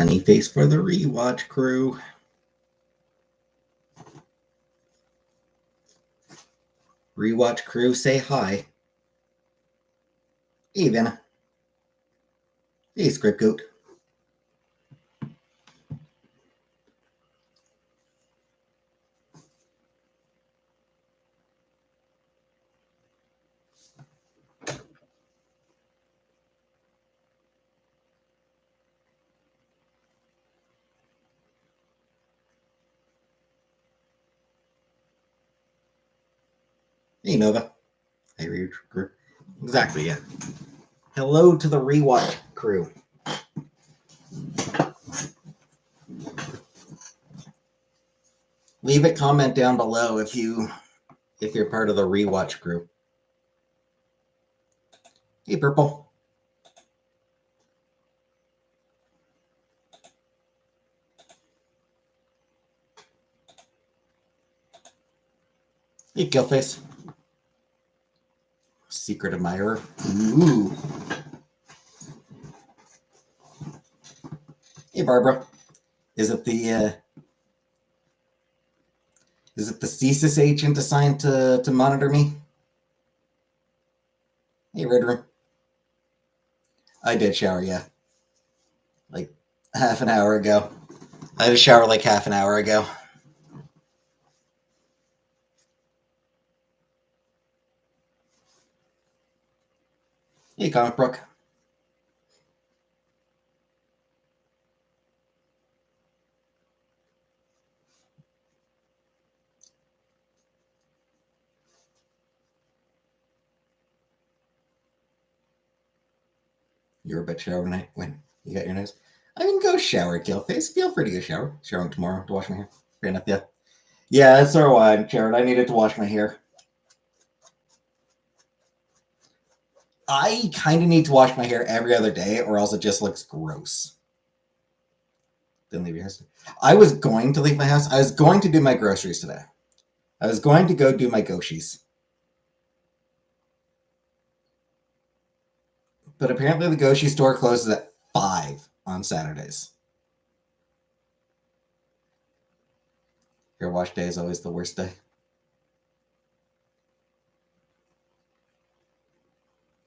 Sunny face for the rewatch crew. Rewatch crew, say hi. Hey, Vanna. Hey, Script Goat. Hey, Nova. Hey, rewatch crew. Exactly, yeah. Hello to the rewatch crew. Leave a comment down below if you're part of the rewatch crew. Hey, Purple. Hey, Killface. Secret admirer. Ooh. Hey, Barbara. Is it the CSIS agent assigned to monitor me? Hey, Red Room. I did shower, yeah. Like half an hour ago. I had a shower like half an hour ago. Hey, Comic Brook. You're a bit shower night when you got your nose. I mean, go shower, Killface. Feel free to go shower. Showering tomorrow to wash my hair. Fair enough, yeah. Yeah, that's so why I'm showered. I needed to wash my hair. I kind of need to wash my hair every other day, or else it just looks gross. Didn't leave your house. I was going to leave my house. I was going to do my groceries today. I was going to go do my Goshis. But apparently the Goshi store closes at 5 on Saturdays. Hair wash day is always the worst day.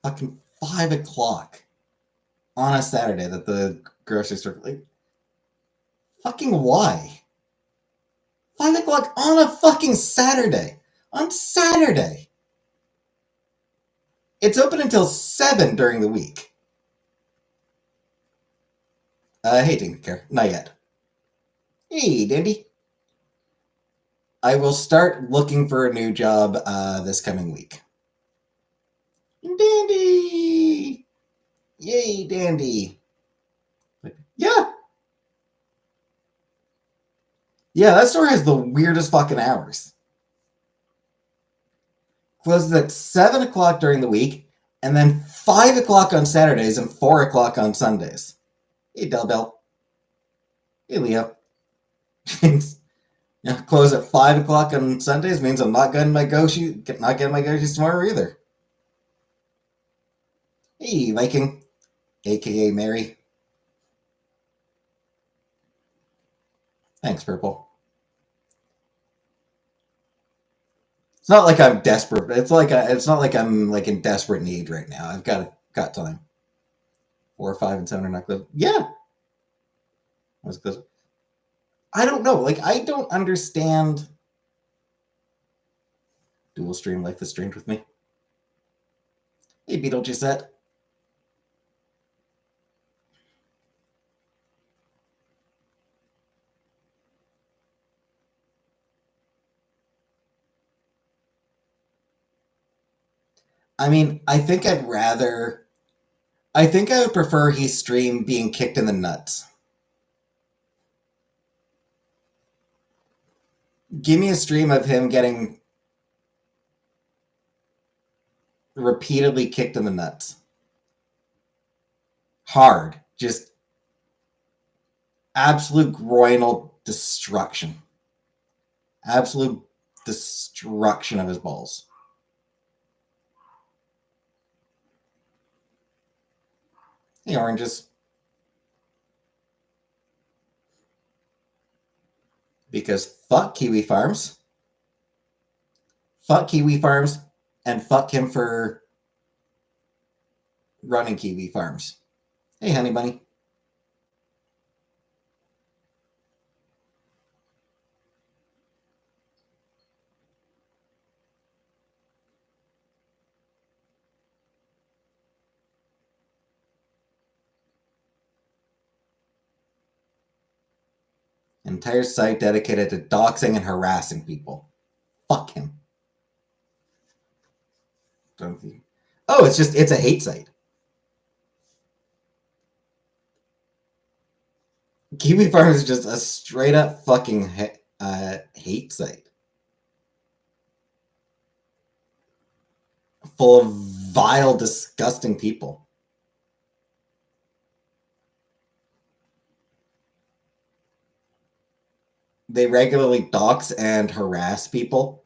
Fucking 5 o'clock on a Saturday that the grocery store, like, fucking why? 5 o'clock on a fucking Saturday. On Saturday. It's open until 7 during the week. Hey, didn't care. Not yet. Hey, Dandy. I will start looking for a new job this coming week. Dandy! Yay, Dandy. Yeah. Yeah, that store has the weirdest fucking hours. Closes at 7 o'clock during the week, and then 5 o'clock on Saturdays and 4 o'clock on Sundays. Hey, Del Bell. Hey, Leo. Yeah, close at 5 o'clock on Sundays means I'm not getting my Goshis tomorrow either. Hey, Viking, aka Mary. Thanks, Purple. It's not like I'm desperate. It's not like I'm like in desperate need right now. I've got time. 4, 5, and 7 are not close. Yeah, I was close. I don't know. Like, I don't understand. Dual stream like the streamed with me. Hey, Beetlejuice. I mean, I think I would prefer he stream being kicked in the nuts. Give me a stream of him getting repeatedly kicked in the nuts. Hard. Just absolute groinal destruction. Absolute destruction of his balls. Hey, oranges. Because fuck Kiwi Farms. Fuck Kiwi Farms and fuck him for running Kiwi Farms. Hey, honey bunny. Entire site dedicated to doxing and harassing people. Fuck him. Oh, it's a hate site. Kiwi Farms is just a straight up fucking hate site. Full of vile, disgusting people. They regularly dox and harass people.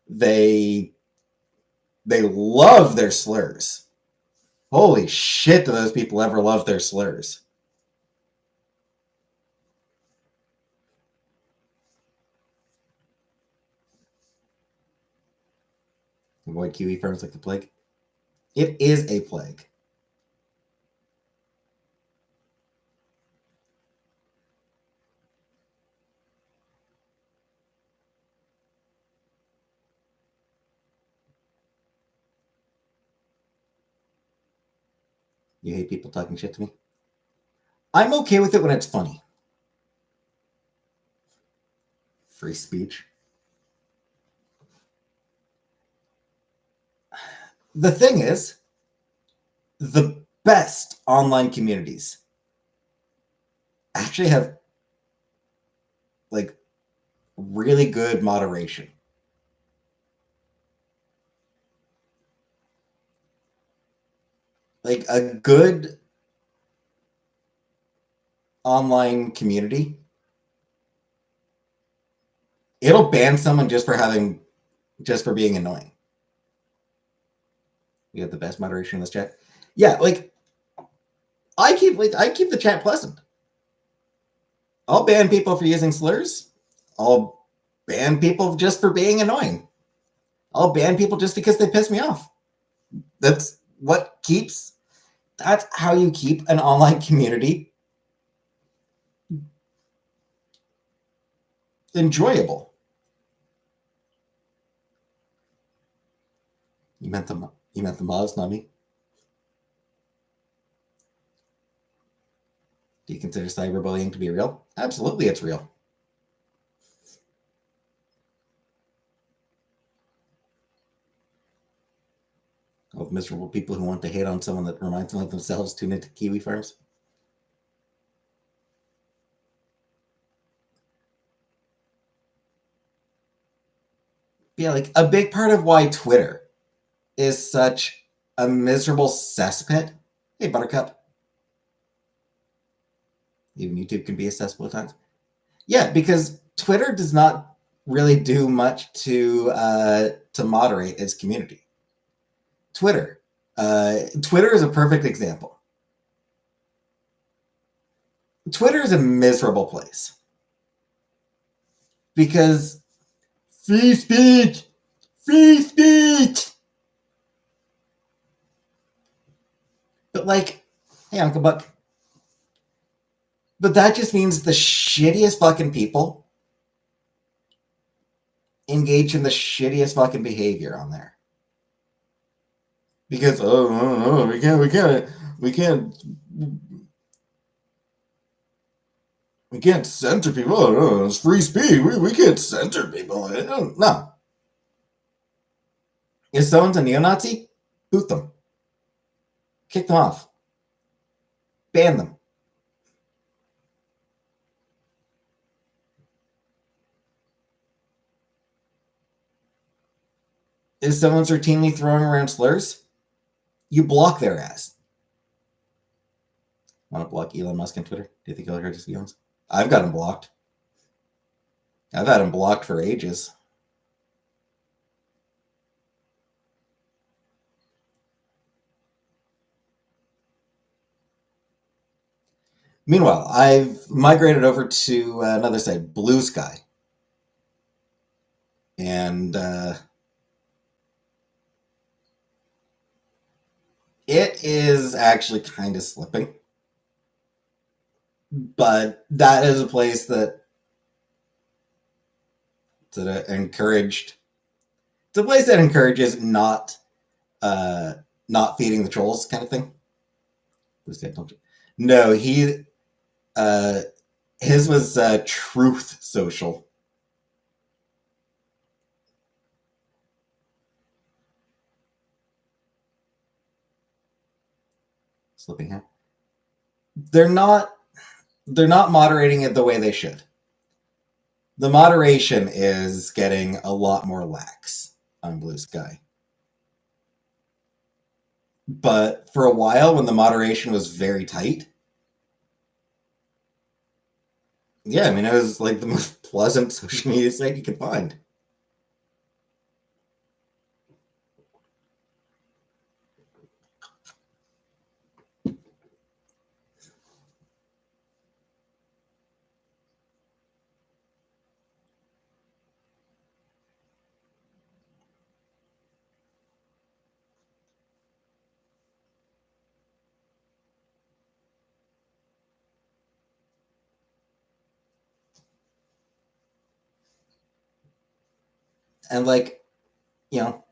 They love their slurs. Holy shit, do those people ever love their slurs? Avoid Kiwi Farms like the plague. It is a plague. You hate people talking shit to me? I'm okay with it when it's funny. Free speech. The thing is, the best online communities actually have like really good moderation. Like a good online community, it'll ban someone just for being annoying. You have the best moderation in this chat. Yeah, like I keep the chat pleasant. I'll ban people for using slurs. I'll ban people just for being annoying. I'll ban people just because they piss me off. That's how you keep an online community enjoyable. You meant the mods, not me. Do you consider cyberbullying to be real? Absolutely, it's real. Of miserable people who want to hate on someone that reminds them of themselves tune into Kiwi Farms. Yeah, like a big part of why Twitter is such a miserable cesspit. Hey, Buttercup. Even YouTube can be a cesspool at times. Yeah, because Twitter does not really do much to moderate its community. Twitter is a perfect example. Twitter is a miserable place because free speech. But like, hey, Uncle Buck. But that just means the shittiest fucking people engage in the shittiest fucking behavior on there. Because we can't censor people. Oh, it's free speech. We can't censor people. No. If someone's a neo-Nazi, boot them. Kick them off. Ban them. If someone's routinely throwing around slurs, you block their ass. Want to block Elon Musk on Twitter? Do you think he'll hurt his feelings? I've got him blocked. I've had him blocked for ages. Meanwhile, I've migrated over to another site, Blue Sky. and it is actually kind of slipping. But that is a place that encouraged. It's a place that encourages uh, not feeding the trolls kind of thing. No, uh, his was Truth Social. Slipping here. They're not. They're not moderating it the way they should. The moderation is getting a lot more lax on Blue Sky. But for a while, when the moderation was very tight, yeah, I mean, it was like the most pleasant social media site you could find. And like, you know,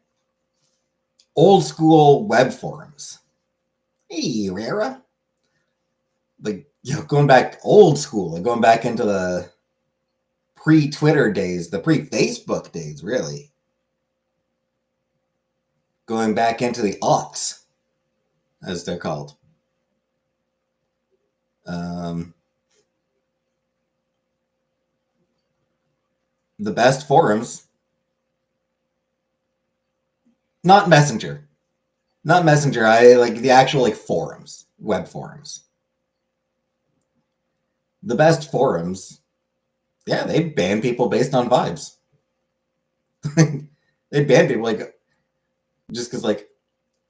old school web forums. Hey, Rara. Like, going back old school, like going back into the pre-Twitter days, the pre-Facebook days, really. Going back into the aughts, as they're called. Um, the best forums, not Messenger, not Messenger. I like the actual like forums, web forums. The best forums, yeah, they ban people based on vibes. They ban people like just because like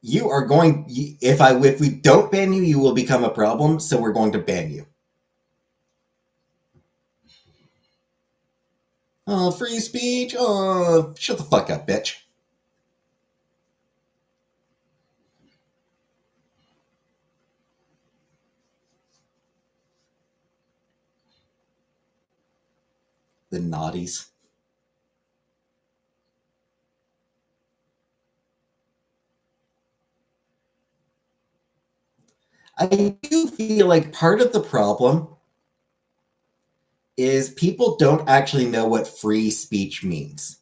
you are going. If we don't ban you, you will become a problem. So we're going to ban you. Oh, free speech. Oh, shut the fuck up, bitch. The naughties. I do feel like part of the problem is people don't actually know what free speech means.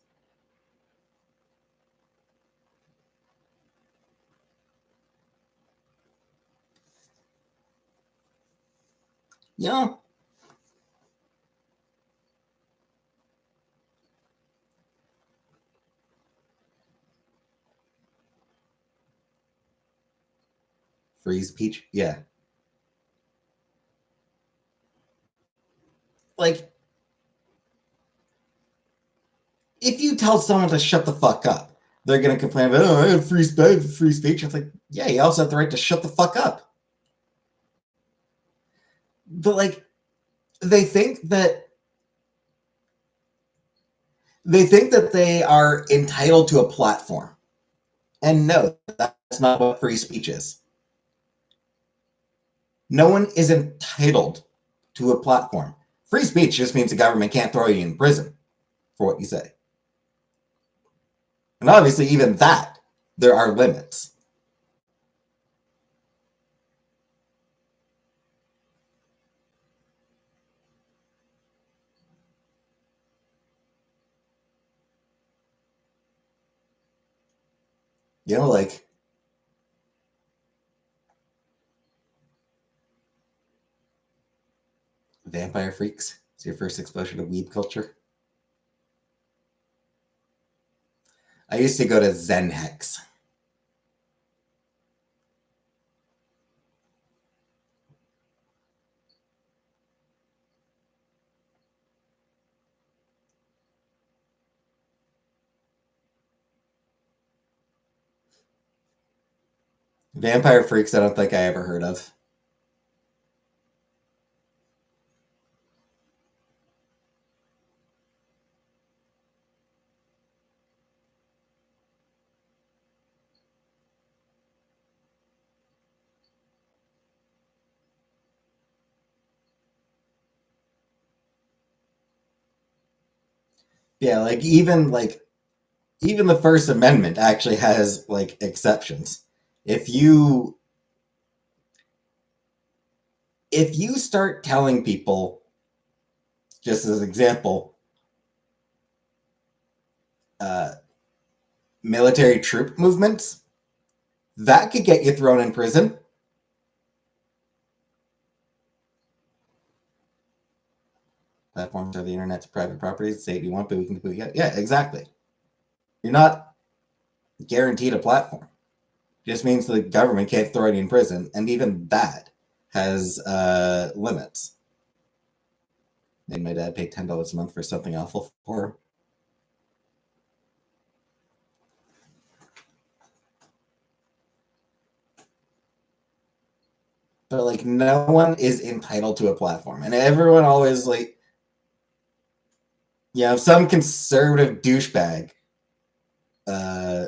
You know, free speech, yeah. Like, if you tell someone to shut the fuck up, they're gonna complain about, oh, I have free speech. It's like, yeah, you also have the right to shut the fuck up. But like, they think that they are entitled to a platform. And no, that's not what free speech is. No one is entitled to a platform. Free speech just means the government can't throw you in prison for what you say. And obviously, even that, there are limits. You know, like Vampire Freaks. It's your first exposure to weeb culture. I used to go to Zen Hex. Vampire Freaks, I don't think I ever heard of. Yeah, even the First Amendment actually has like exceptions. If you if you start telling people, just as an example, uh, military troop movements, that could get you thrown in prison. Platforms are the internet's private properties. Say what you want, but we can. Yeah, exactly. You're not guaranteed a platform. It just means the government can't throw you in prison, and even that has limits. Made my dad pay $10 a month for something awful for him. But like, no one is entitled to a platform, and everyone always like, some conservative douchebag. Uh,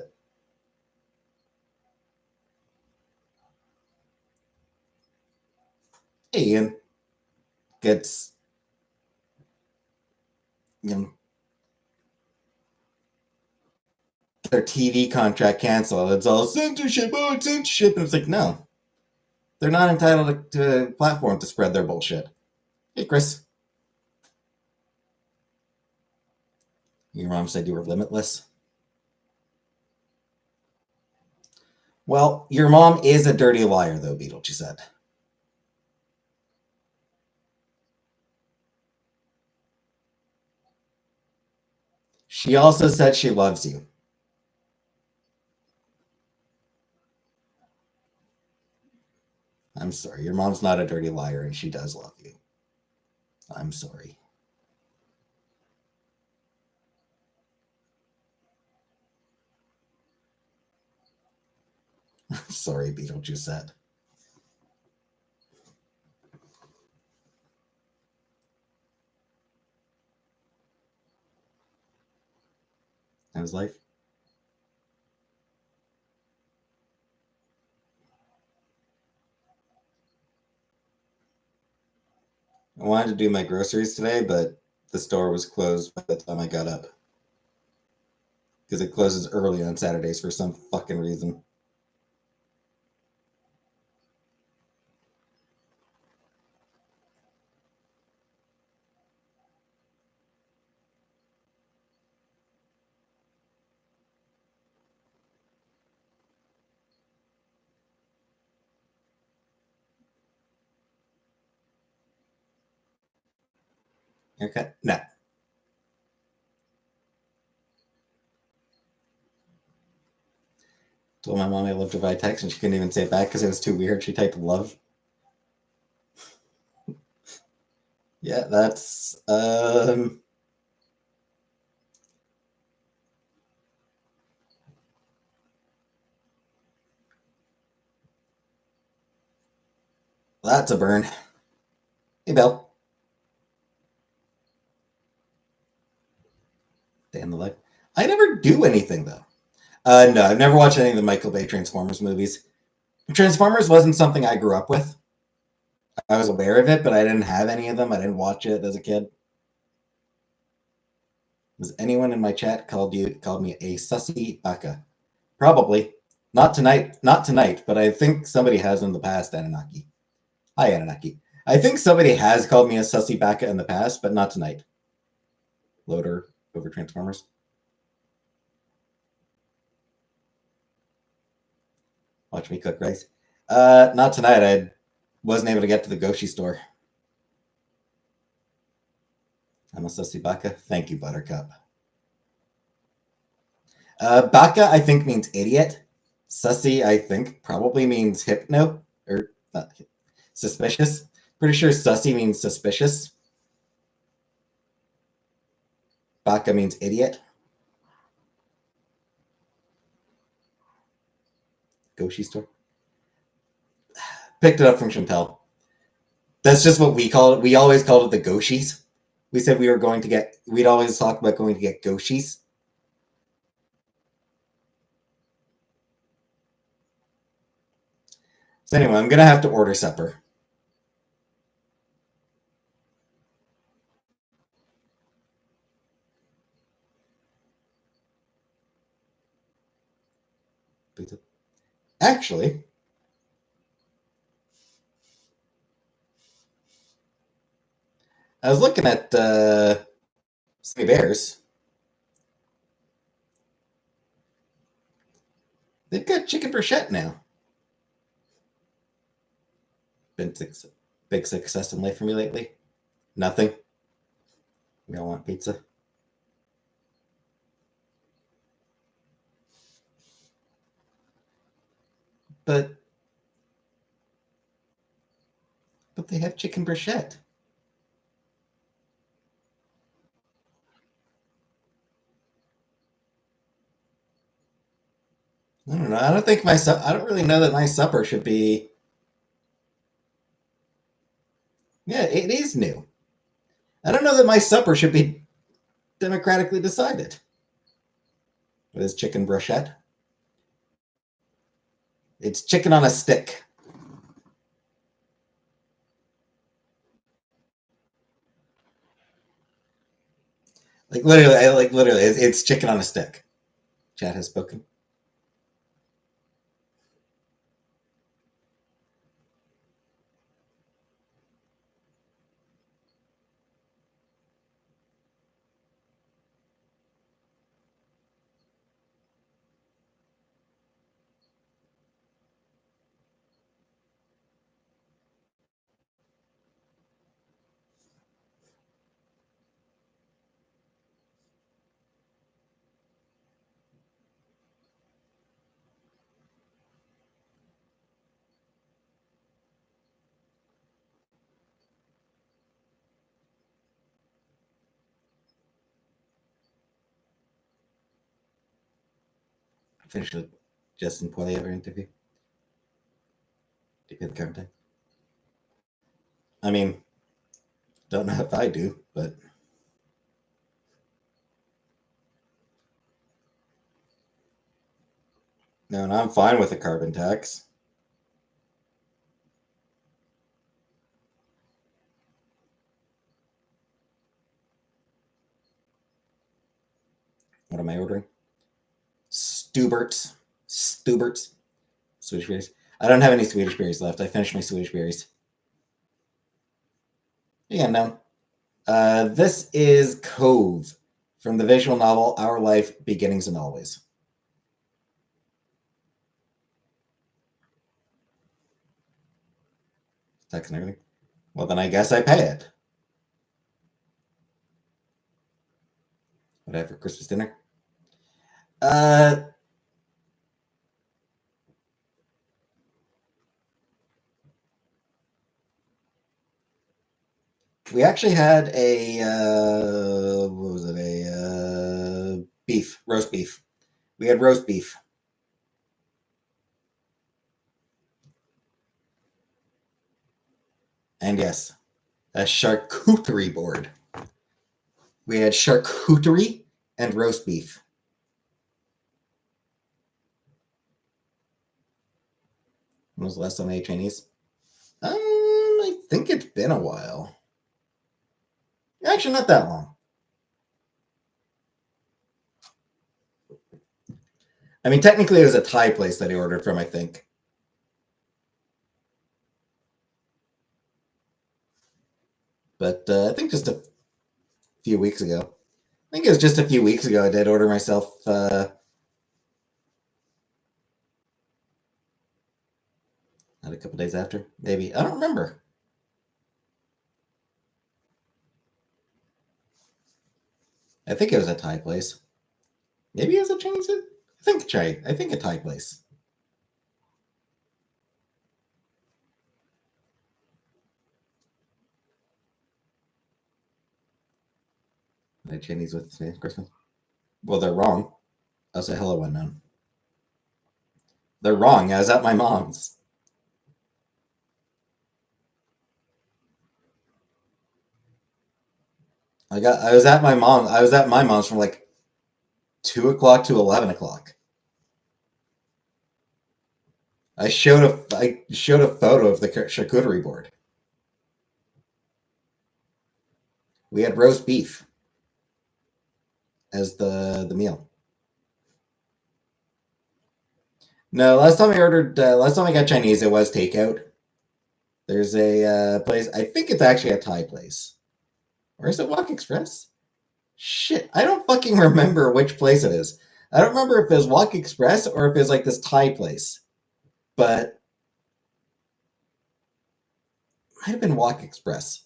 Ian gets you know their TV contract canceled. It's all censorship. Oh, it's censorship. And it's like, no, they're not entitled to a platform to spread their bullshit. Hey, Chris, your mom said you were limitless. Well, your mom is a dirty liar, though, Beetle, she said. She also said she loves you. I'm sorry. Your mom's not a dirty liar, and she does love you. I'm sorry. Sorry, Beetlejuice said. How's life? I wanted to do my groceries today, but the store was closed by the time I got up. Because it closes early on Saturdays for some fucking reason. Okay? No. Told my mom I loved her by text, and she couldn't even say it back because it was too weird. She typed love. Yeah, that's a burn. Hey, Bill. Damn the light. I never do anything though. No, I've never watched any of the Michael Bay Transformers movies. Transformers wasn't something I grew up with. I was aware of it, but I didn't have any of them. I didn't watch it as a kid. Was anyone in my chat called me a sussy baka? Probably. Not tonight. Not tonight, but I think somebody has in the past, Anunnaki. Hi, Anunnaki. I think somebody has called me a sussy baka in the past, but not tonight. Loader over Transformers. Watch me cook rice. Not tonight. I wasn't able to get to the Goshi store. I'm a sussy baka. Thank you, Buttercup. Baka, I think, means idiot. Sussy, I think, probably means hypno or suspicious. Pretty sure sussy means suspicious. Baka means idiot. Goshi store. Picked it up from Chantel. That's just what we call it. We always called it the Goshis. We said we were going to get. We'd always talk about going to get Goshis. So anyway, I'm gonna have to order supper. pizza. Actually, I was looking at Skinny Bears. They've got chicken bruschetta now. Been big success in life for me lately. Nothing. We all want pizza. But they have chicken bruschetta. I don't know. I don't think I don't really know that my supper should be. Yeah, it is new. I don't know that my supper should be democratically decided. What is chicken bruschetta? It's chicken on a stick. Literally, it's chicken on a stick. Chat has spoken. Finish the Justin Poilievre interview. Do you get the current time? I mean, don't know if I do, but no, I'm fine with the carbon tax. What am I ordering? Stuberts. Stuberts. Swedish berries. I don't have any Swedish berries left. I finished my Swedish berries. Yeah, no. This is Cove from the visual novel Our Life, Beginnings and Always. Text and everything. Well, then I guess I pay it. What I have for Christmas dinner? Uh, we actually had a what was it? A beef, roast beef. We had roast beef. And yes, a charcuterie board. We had charcuterie and roast beef. When was the last time I ate Chinese? I think it's been a while. Actually, not that long. I mean, technically, it was a Thai place that I ordered from, I think. But I think just a few weeks ago. I think it was just a few weeks ago I did order myself not a couple days after, maybe. I don't remember. I think it was a Thai place. Maybe it was a Chinese. I think a Thai place. A Chinese with Christmas. Well, they're wrong. I'll say hello unknown. They're wrong. I was at my mom's. I was at my mom's from like 2 o'clock to 11 o'clock. I showed a photo of the charcuterie board. We had roast beef as the meal. No, last time I ordered, last time I got Chinese, it was takeout. There's a place. I think it's actually a Thai place, or is it Wok Express? Shit, I don't fucking remember which place it is. I don't remember if it was Wok Express or if it was like this Thai place, but it might have been Wok Express.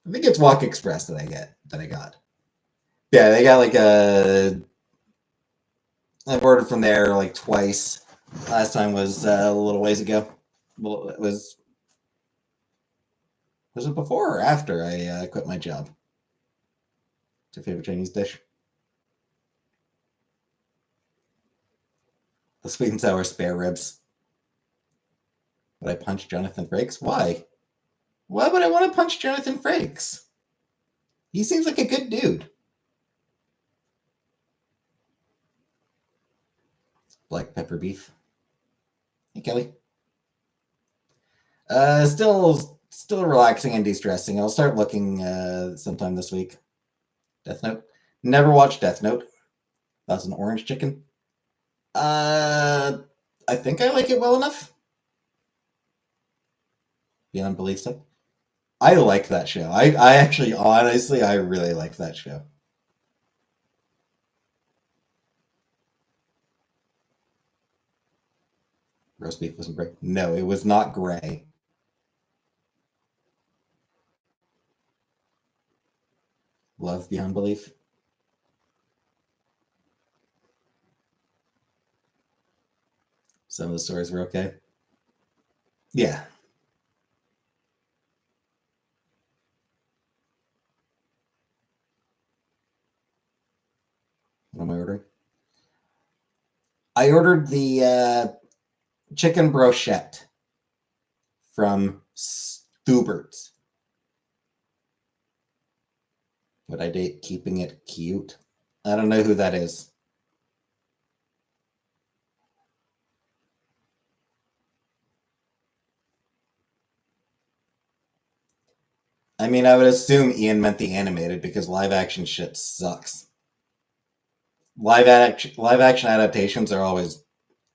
I think it's Wok Express that I got. Yeah, they got like a. I've ordered from there like twice. Last time was a little ways ago. Well, it was it before or after I quit my job? What's your favorite Chinese dish? The sweet and sour spare ribs. Would I punch Jonathan Frakes? Why? Why would I want to punch Jonathan Frakes? He seems like a good dude. Black pepper beef. Hey, Kelly. Still relaxing and de-stressing. I'll start looking sometime this week. Death Note. Never watched Death Note. That's an orange chicken. Uh, I think I like it well enough. Beyond Belief stuff. I like that show. I actually, honestly, I really like that show. Roast beef wasn't great. No, it was not gray. Love Beyond Belief. Some of the stories were okay. Yeah. What am I ordering? I ordered the chicken brochette from Stubert's. Would I date keeping it cute? I don't know who that is. I mean, I would assume Ian meant the animated because live action shit sucks. Live action adaptations are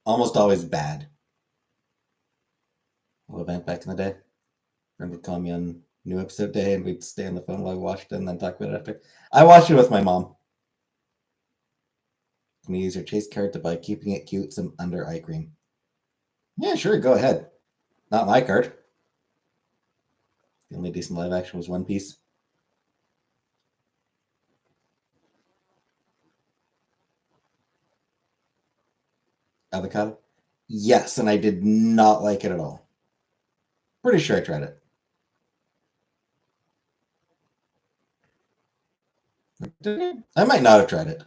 almost always bad. What event back in the day? Friend would call me on new episode day and we'd stay on the phone while I watched it and then talk about it after. I watched it with my mom. Can you use your chase card to buy keeping it cute some under eye cream? Yeah, sure, go ahead. Not my card. The only decent live action was One Piece. Avocado? Yes, and I did not like it at all. Pretty sure I tried it. I might not have tried it.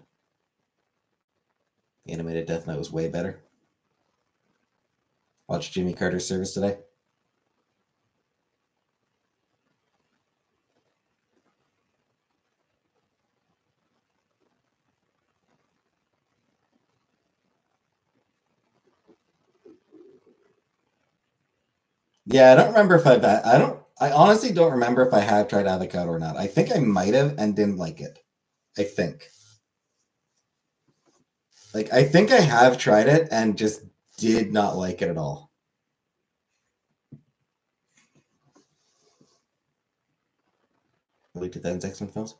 The animated Death Note was way better. Watched Jimmy Carter's service today. Yeah, I don't remember if I don't. I honestly don't remember if I have tried avocado or not. I think I might have and didn't like it. I think. Like I think I have tried it and just did not like it at all. Early 2000s X-Men films.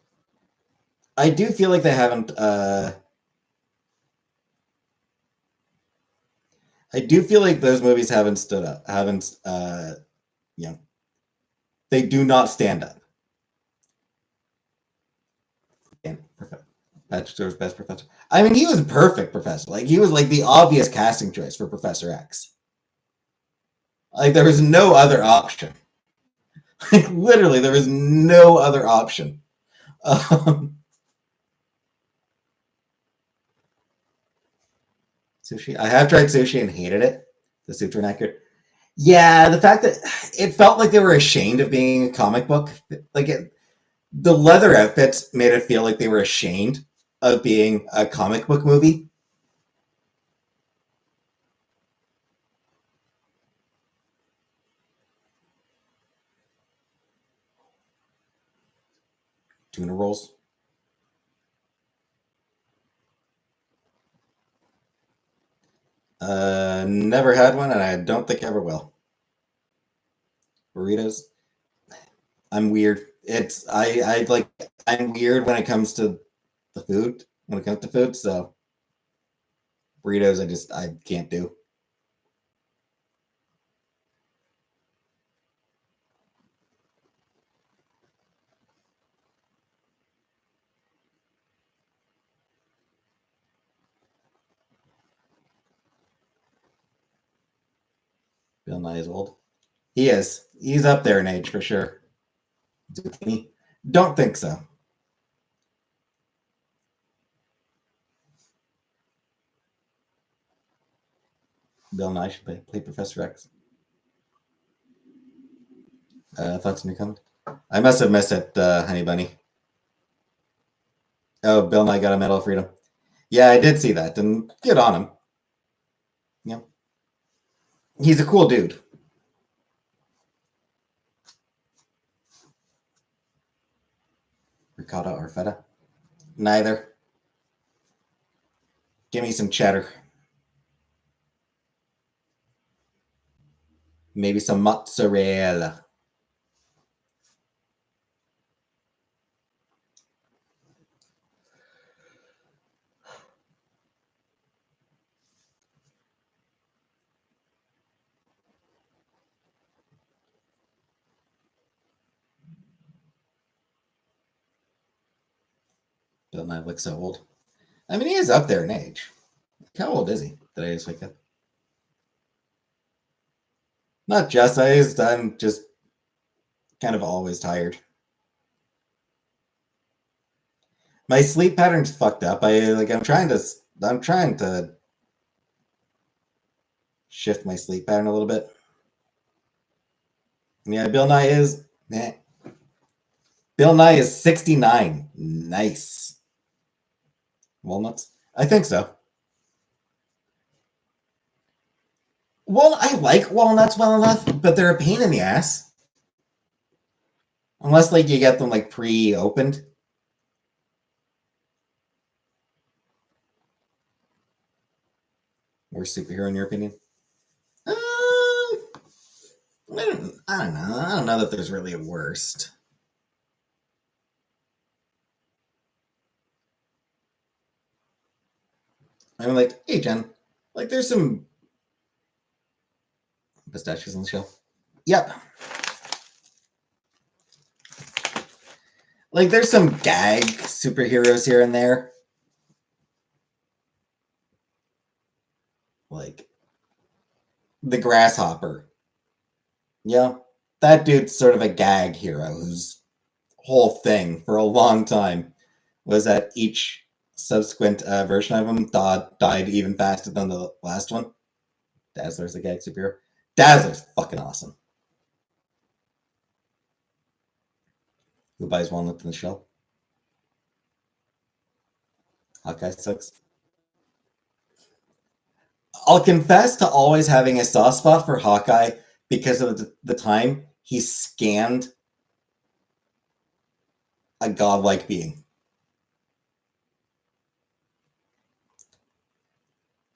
I do feel like they haven't. I do feel like those movies haven't stood up. Haven't. You know, they do not stand up. And Patrick Stewart's best professor. I mean, he was perfect professor. Like he was like the obvious casting choice for Professor X. Like there was no other option. Like literally, there was no other option. Um, sushi. I have tried sushi and hated it. The suits are inaccurate. Yeah, the fact that it felt like they were ashamed of being a comic book. Like the leather outfits made it feel like they were ashamed of being a comic book movie. Tuna rolls. Never had one, and I don't think ever will. Burritos. I'm weird. I like I'm weird when it comes to the food. When it comes to food, so burritos I can't do. Bill Nye is old. He is. He's up there in age for sure. Zucchini? Don't think so. Bill Nye should play Professor X. Thoughts on your comment? I must have missed it, Honey Bunny. Oh, Bill Nye got a Medal of Freedom. Yeah, I did see that, and good on him. Yeah, he's a cool dude. Ricotta or feta? Neither. Give me some cheddar. Maybe some mozzarella. Bill Nye looks so old. I mean, he is up there in age. How old is he? Did I just wake up? Not just. I'm just kind of always tired. My sleep pattern's fucked up. I'm trying to shift my sleep pattern a little bit. Yeah, Bill Nye is. Bill Nye is 69. Nice. Walnuts? I think so. Well, I like walnuts well enough, but they're a pain in the ass. Unless like you get them like pre-opened. Worst superhero in your opinion? I don't know. I don't know that there's really a worst. I'm like, hey Jen, like there's some pistachios on the shelf. Yep. Like there's some gag superheroes here and there. Like the Grasshopper. Yeah. That dude's sort of a gag hero whose whole thing for a long time was that each subsequent version of him died even faster than the last one. Dazzler's a gag superhero. Dazzler's fucking awesome. Who buys walnut in the shell? Hawkeye sucks. I'll confess to always having a soft spot for Hawkeye because of the time he scanned a godlike being.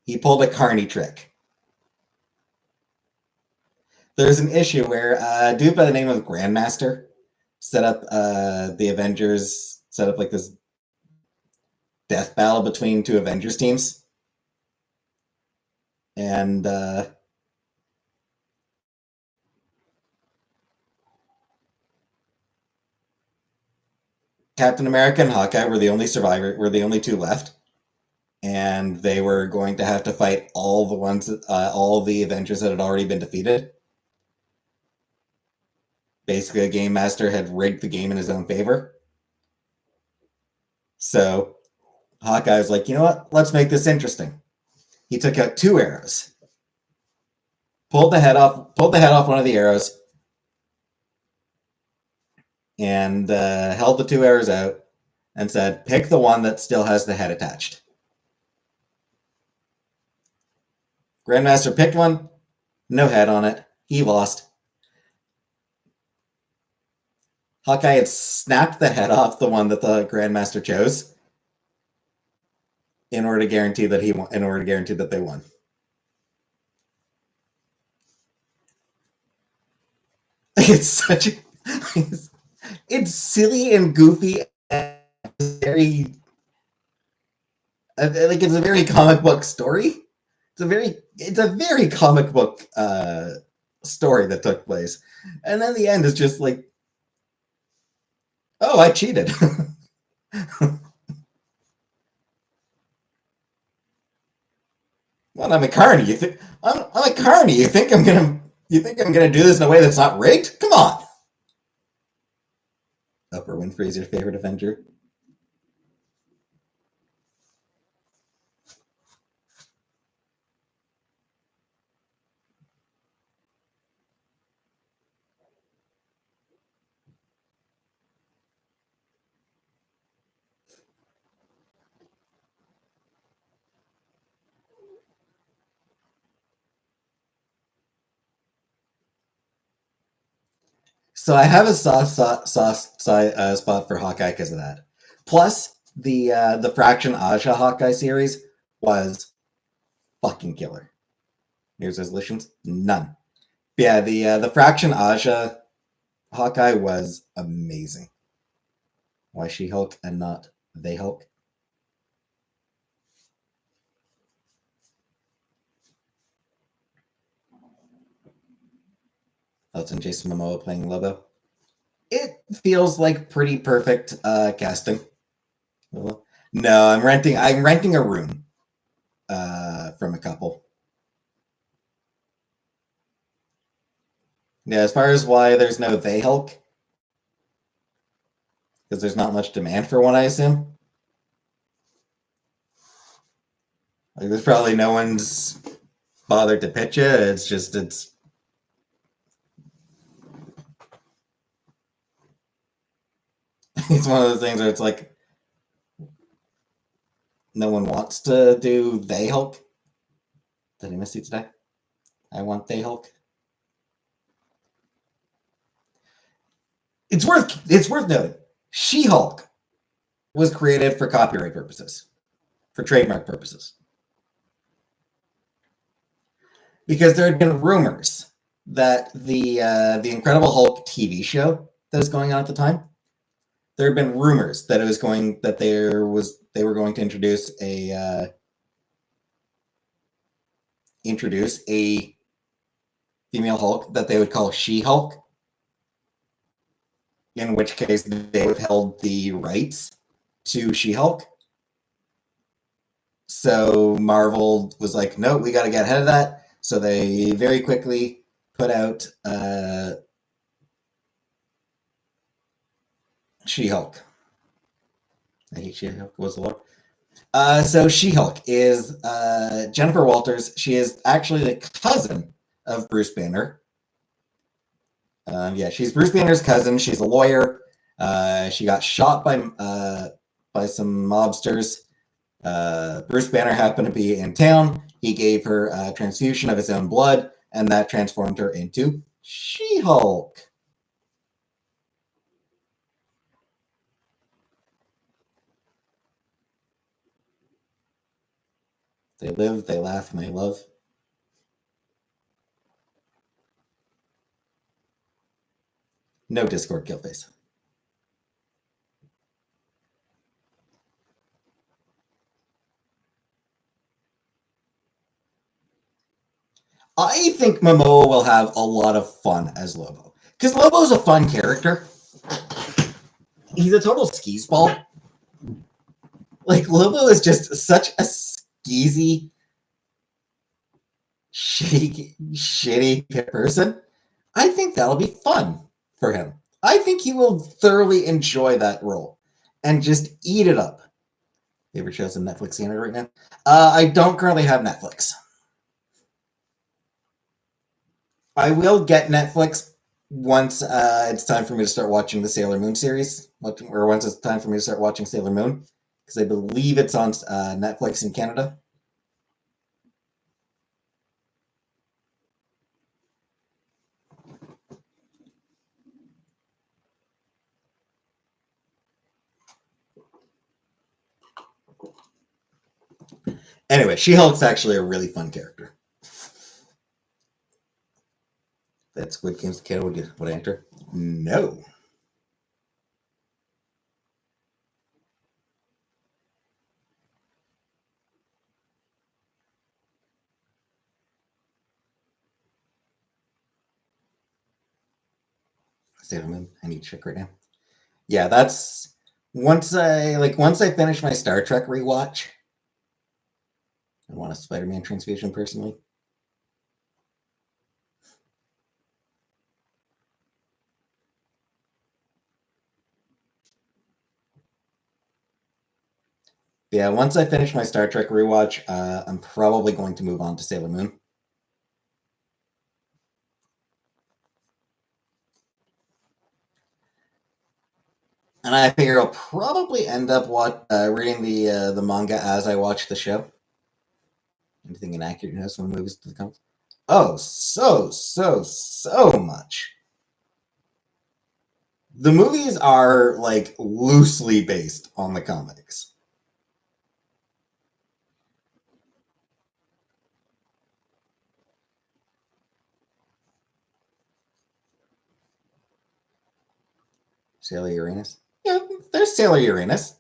He pulled a Carney trick. There's an issue where a dude by the name of Grandmaster set up the Avengers, set up like this death battle between two Avengers teams. And Captain America and Hawkeye were the only two left. And they were going to have to fight all the Avengers that had already been defeated. Basically, a game master had rigged the game in his own favor. So Hawkeye was like, you know what? Let's make this interesting. He took out 2 arrows, pulled the head off one of the arrows, and held the 2 arrows out and said, pick the one that still has the head attached. Grandmaster picked one, no head on it. He lost. Hawkeye had snapped the head off the one that the Grandmaster chose in order to guarantee that they won. It's such a, it's silly and goofy and very like it's a very comic book story. It's a very comic book story that took place, and then the end is just like, oh, I cheated. Well, I'm a carny. I'm a carny? You think I'm gonna do this in a way that's not rigged? Come on. Oprah Winfrey's your favorite Avenger. So I have a soft spot for Hawkeye because of that. Plus, the Fraction Aja Hawkeye series was fucking killer. Here's resolutions, none. Yeah, the Fraction Aja Hawkeye was amazing. Why She Hulk and not They Hulk? Elton Jason Momoa playing Lobo. It feels like pretty perfect casting. Well, no, I'm renting a room from a couple. Yeah, as far as why there's no They Hulk, because there's not much demand for one, I assume. Like, there's probably no one's bothered to pitch it. It's just it's one of those things where it's like no one wants to do They Hulk. Did I miss you today? I want They Hulk. It's worth noting. She Hulk was created for copyright purposes, for trademark purposes, because there had been rumors that the Incredible Hulk TV show that was going on at the time, there had been rumors that they were going to introduce a female Hulk that they would call She Hulk, in which case they withheld the rights to She Hulk. So Marvel was like, no, we got to get ahead of that. So they very quickly put out She Hulk. I hate She Hulk was the Lord. So She Hulk is Jennifer Walters. She is actually the cousin of Bruce Banner. Yeah, she's Bruce Banner's cousin. She's a lawyer. She got shot by some mobsters. Bruce Banner happened to be in town. He gave her a transfusion of his own blood, and that transformed her into She Hulk. They live, they laugh, and they love. No Discord kill face. I think Momoa will have a lot of fun as Lobo. Because Lobo's a fun character. He's a total skis ball. Like, Lobo is just such a skeezy, shitty person. I think that'll be fun for him. I think he will thoroughly enjoy that role and just eat it up. Favorite shows on Netflix Canada right now? I don't currently have Netflix. I will get Netflix once it's time for me to start watching the Sailor Moon series, or once it's time for me to start watching Sailor Moon, because I believe it's on Netflix in Canada. Anyway, She Hulk's actually a really fun character. That Squid Game's the kid would enter? No. Sailor Moon. I need to check right now. Yeah, that's once I finish my Star Trek rewatch. I want a Spider-Man transfusion personally. Yeah, once I finish my Star Trek rewatch, I'm probably going to move on to Sailor Moon. And I figure I'll probably end up reading the manga as I watch the show. Anything inaccurate news from the movies to the comics? Oh, so much. The movies are like loosely based on the comics. Sailor Uranus? Yeah, there's Sailor Uranus.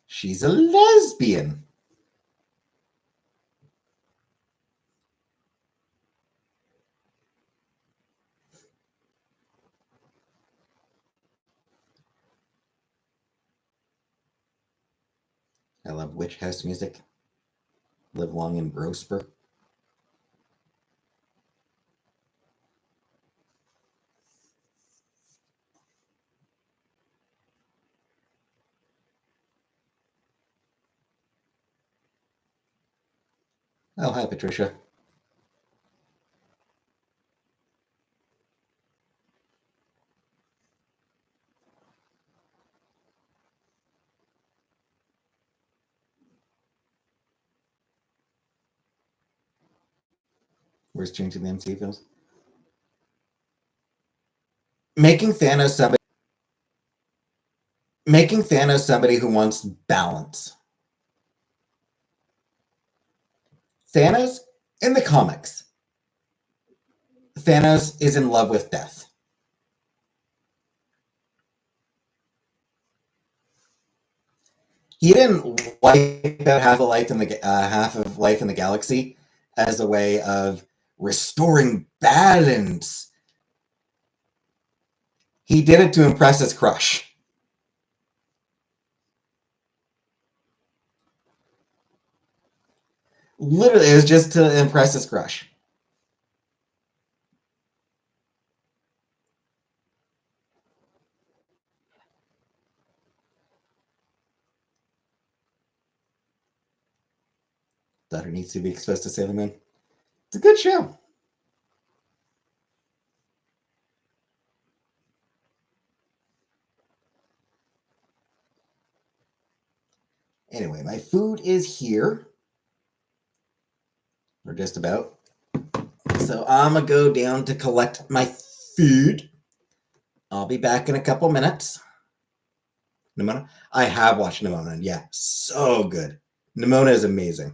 She's a lesbian. I love witch house music. Live long and prosper. Oh, hi, Patricia. Where's changing the MCU films? Making Thanos somebody making Thanos somebody who wants balance. Thanos in the comics, Thanos is in love with death. He didn't wipe out half of life in the galaxy as a way of restoring balance. He did it to impress his crush. Literally, it was just to impress his crush. Daughter needs to be exposed to Sailor Moon. It's a good show. Anyway, my food is here. Or just about. So I'm gonna go down to collect my food. I'll be back in a couple minutes. Nimona? I have watched Nimona, and yeah, so good. Nimona is amazing.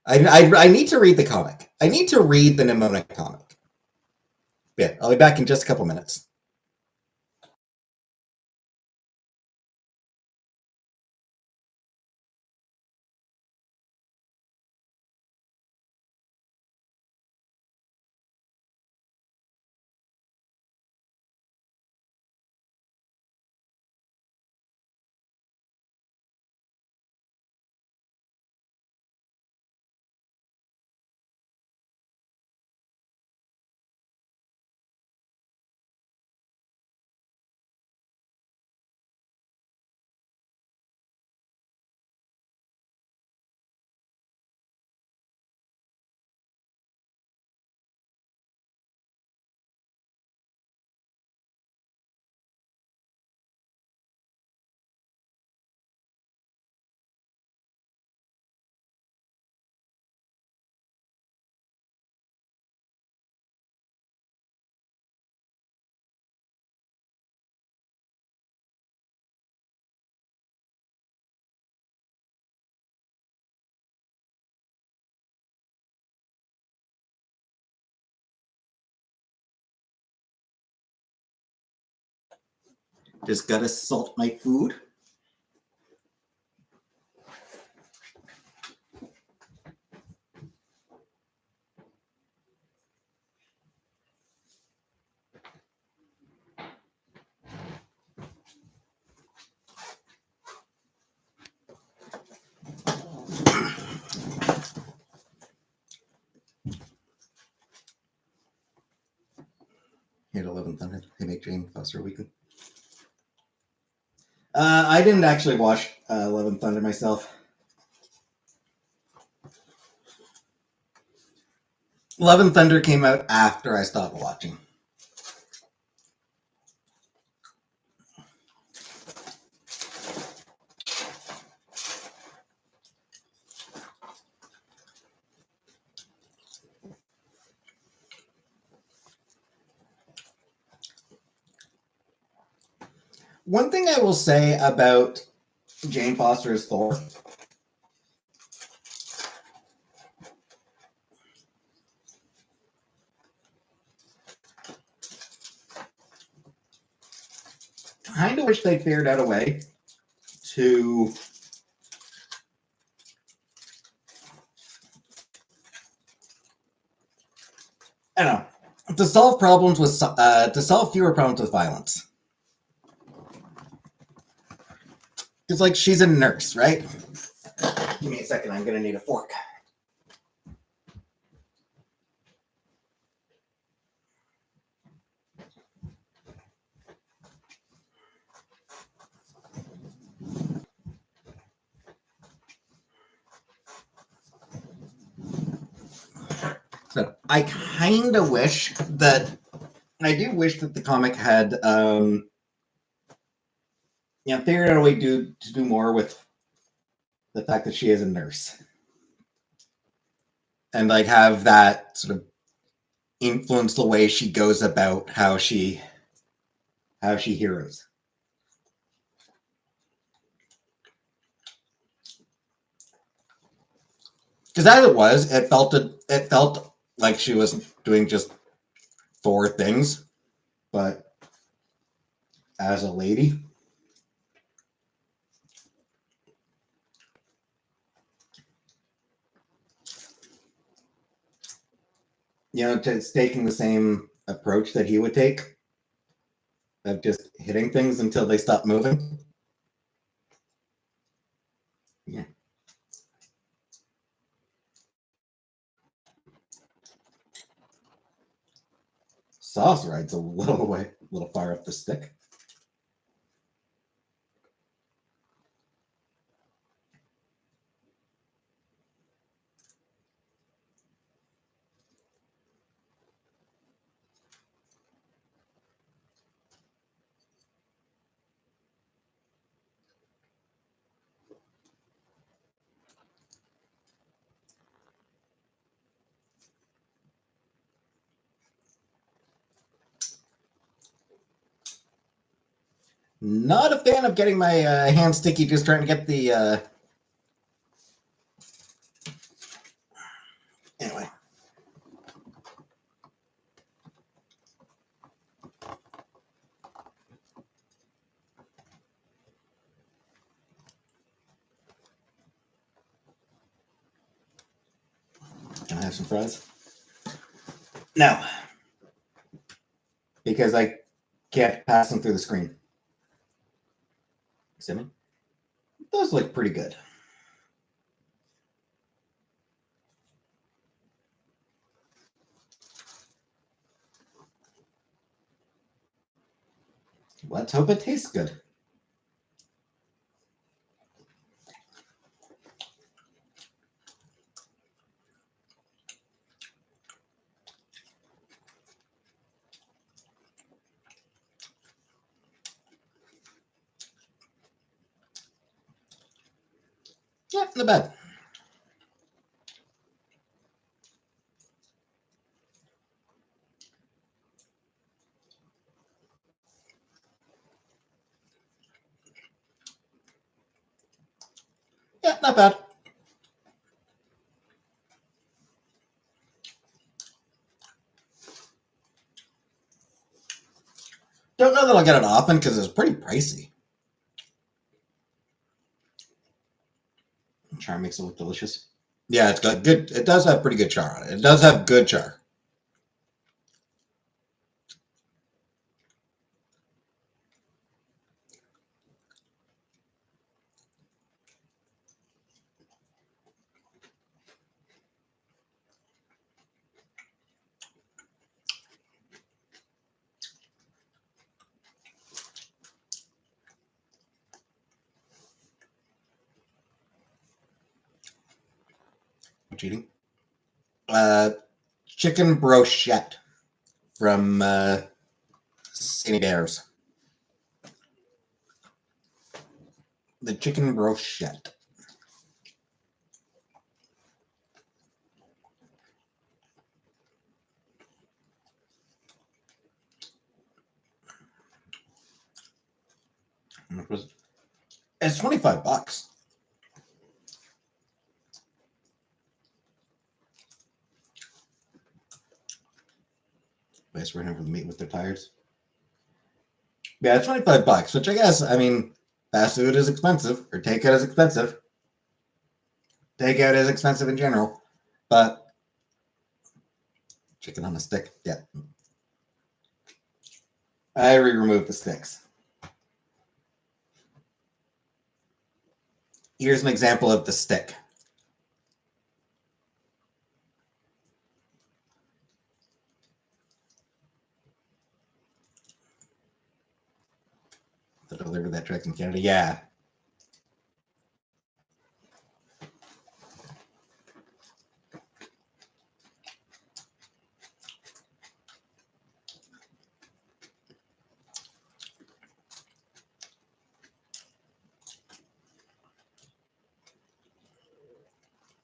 I need to read the comic. I need to read the Nimona comic. Yeah, I'll be back in just a couple minutes. Just gotta salt my food. Hate 11 Thunder. They make Jane Foster weekly. I didn't actually watch 11 Thunder myself. 11 Thunder came out after I stopped watching. One thing I will say about Jane Foster as Thor. Kind of wish they figured out a way to I don't know, to solve problems with to solve fewer problems with violence. Because like she's a nurse, right? Give me a second. I'm gonna need a fork. So I kind of wish that I do wish that the comic had figured out a way to do more with the fact that she is a nurse. And like have that sort of influence the way she goes about how she heroes. Because as it felt like she was doing just Thor things, but as a lady. It's taking the same approach that he would take of just hitting things until they stop moving. Yeah. Sauce rides a little far up the stick. Not a fan of getting my hands sticky just trying to get the... Anyway. Can I have some fries? No. Because I can't pass them through the screen. See me? Those look pretty good. Let's hope it tastes good. Yeah, not bad. Yeah, not bad. Don't know that I'll get it often because it's pretty pricey. Char makes it look delicious. Yeah, it's got good. It does have pretty good char on it. It does have good char. What you eating? Uh, Chicken brochette from St. Bears. The chicken brochette. It's $25. Place right over the meat with their tires. Yeah, it's $25, which I guess, I mean, fast food is expensive, or takeout is expensive. Takeout is expensive in general, but chicken on a stick, yeah. I removed the sticks. Here's an example of the stick. The delivery that truck in Canada, yeah.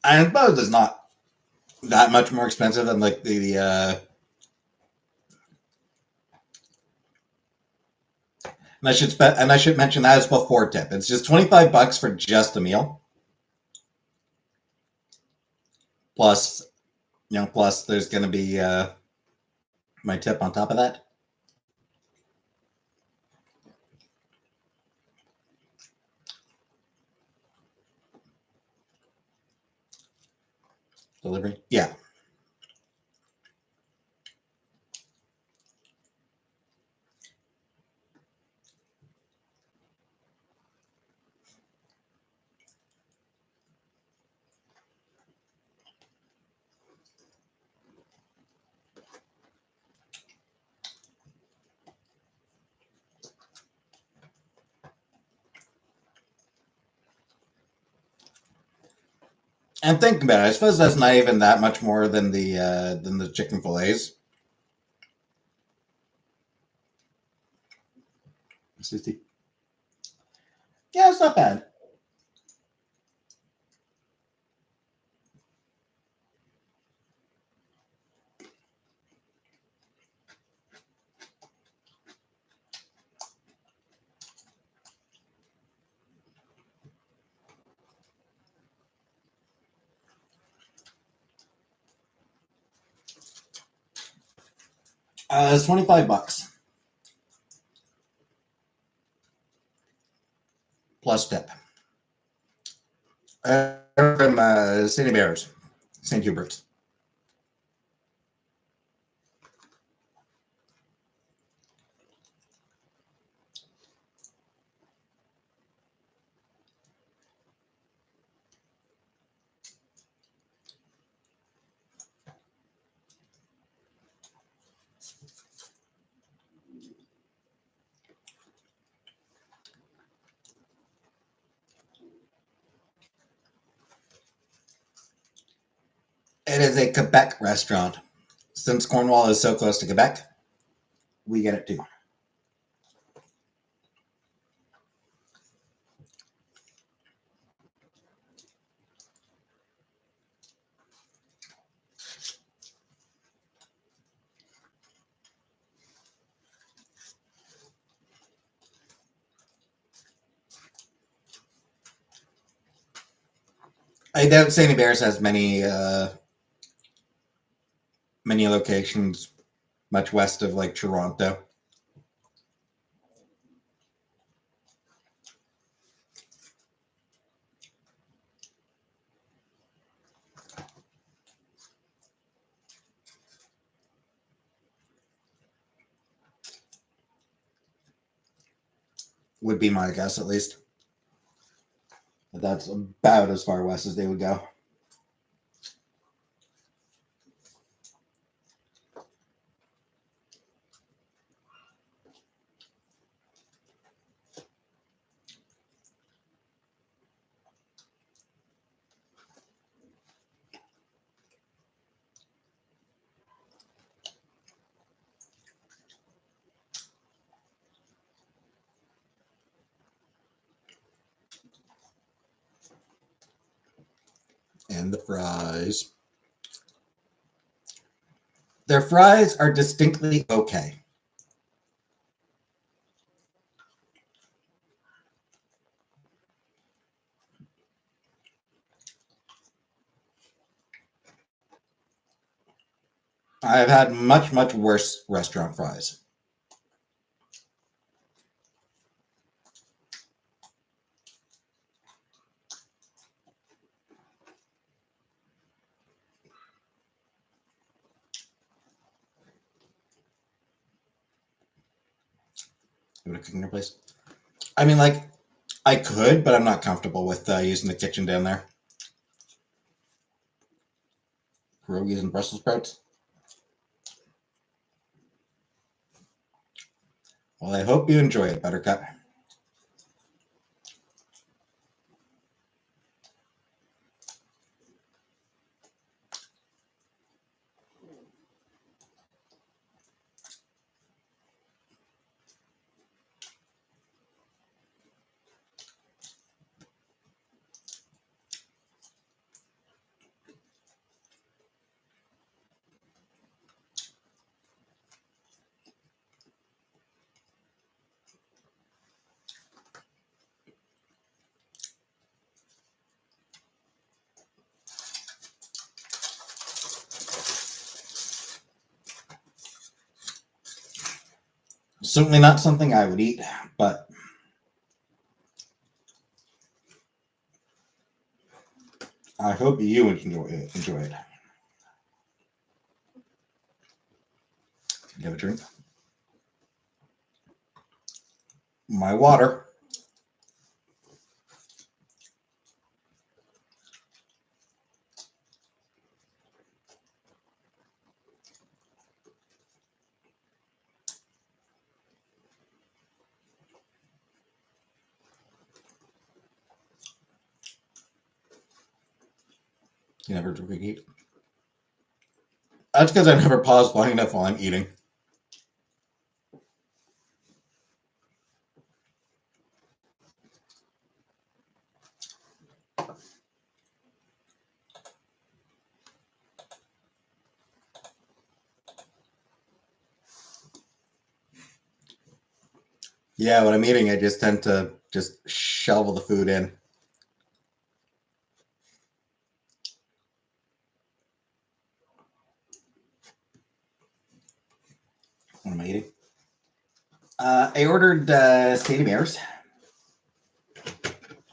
And both is not that much more expensive than like and I should mention that as before tip. It's just $25 for just a meal. Plus, plus there's gonna be my tip on top of that. Delivery. Yeah. And think about it. I suppose that's not even that much more than the chicken fillets. 60. Yeah, it's not bad. It's $25 plus tip. From St. Bears, St. Hubert's. It is a Quebec restaurant. Since Cornwall is so close to Quebec, we get it too. I doubt St. Bears has many locations much west of like Toronto. would be my guess, at least. But that's about as far west as they would go. And the fries. Their fries are distinctly okay. I've had much, much worse restaurant fries. You want to cook in your place? I mean, like, I could, but I'm not comfortable with using the kitchen down there. Pierogies and Brussels sprouts. Well, I hope you enjoy it, Buttercup. Certainly not something I would eat, but I hope you enjoy it. You have a drink? My water. You never drink eat. That's because I never pause long enough while I'm eating. Yeah, when I'm eating, I just tend to just shovel the food in. What am I eating? I ordered Sandy Bears.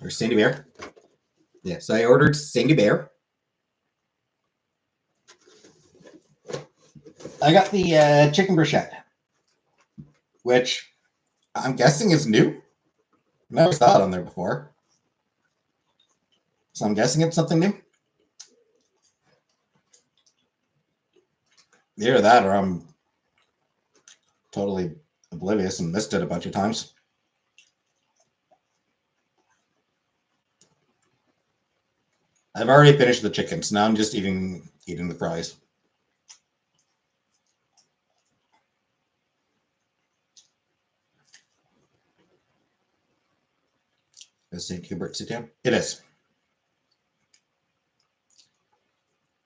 Or Sandy Bear. Yeah, so I ordered Sandy Bear. I got the chicken bruschetta, which I'm guessing is new. Never saw it on there before. So I'm guessing it's something new. Either that or I'm totally oblivious and missed it a bunch of times. I've already finished the chicken, so now I'm just eating the fries. Is St. Hubert sit down? It is.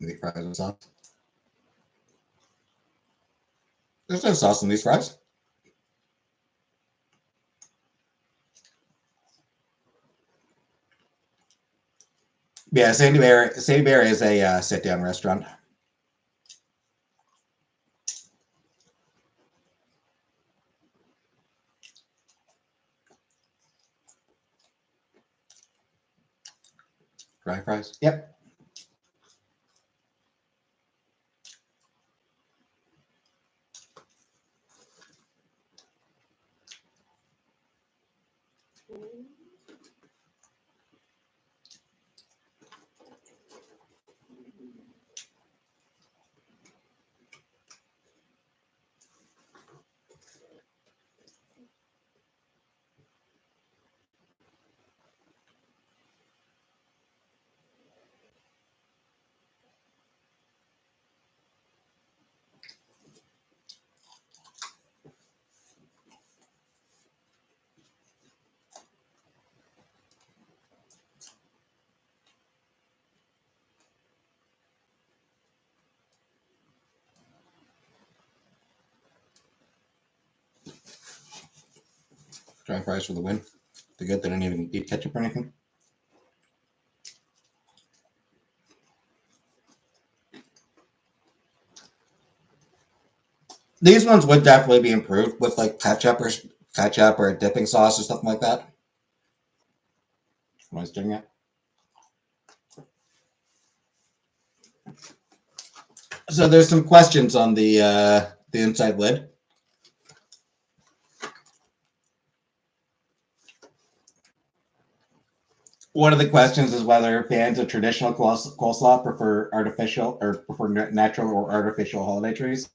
The fries and sauce. There's no sauce in these fries. Yeah, Sandy Bear. Sandy Bear is a sit-down restaurant. Dry fries. Yep. Dry fries for the win. They're good. They don't even eat ketchup or anything. These ones would definitely be improved with like ketchup or a dipping sauce or something like that. Am I doing it? So there's some questions on the inside lid. One of the questions is whether fans of traditional coleslaw prefer artificial or prefer natural or artificial holiday trees.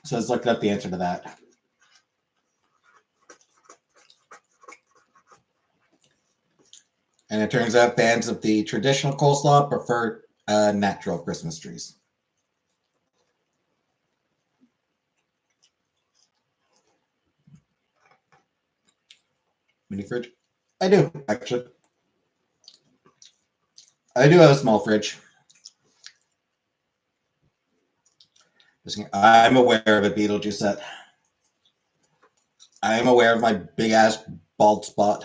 So let's look up the answer to that. And it turns out fans of the traditional coleslaw prefer natural Christmas trees. Mini fridge? I do, actually. I do have a small fridge. I'm aware of a Beetlejuice set. I am aware of my big ass bald spot.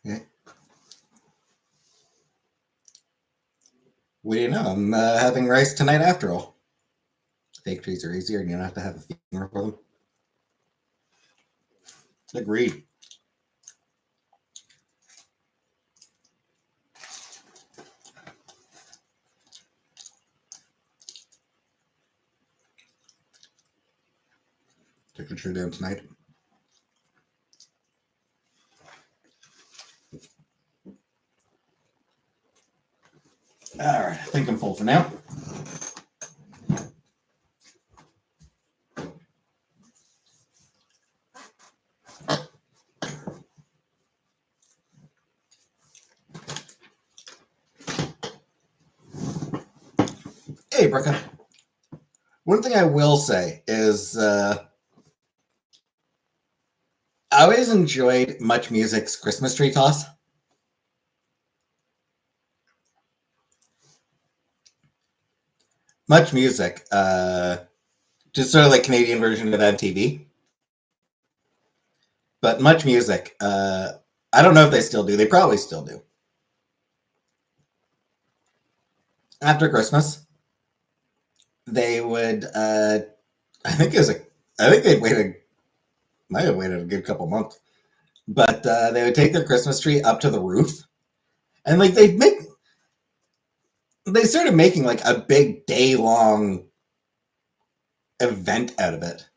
Okay. What do you know? I'm having rice tonight after all. Fake trees are easier and you don't have to have a funeral for them. Agreed. Take a tree down tonight. All right, I think I'm full for now. Hey, Brooke. One thing I will say is I always enjoyed Much Music's Christmas tree toss. Much Music, just sort of like Canadian version of MTV. But Much Music, I don't know if they still do. They probably still do. After Christmas, they would. I think it was a. I think they'd waited. Might have waited a good couple months, but they would take their Christmas tree up to the roof, and like they'd make. They started making like a big day long event out of it.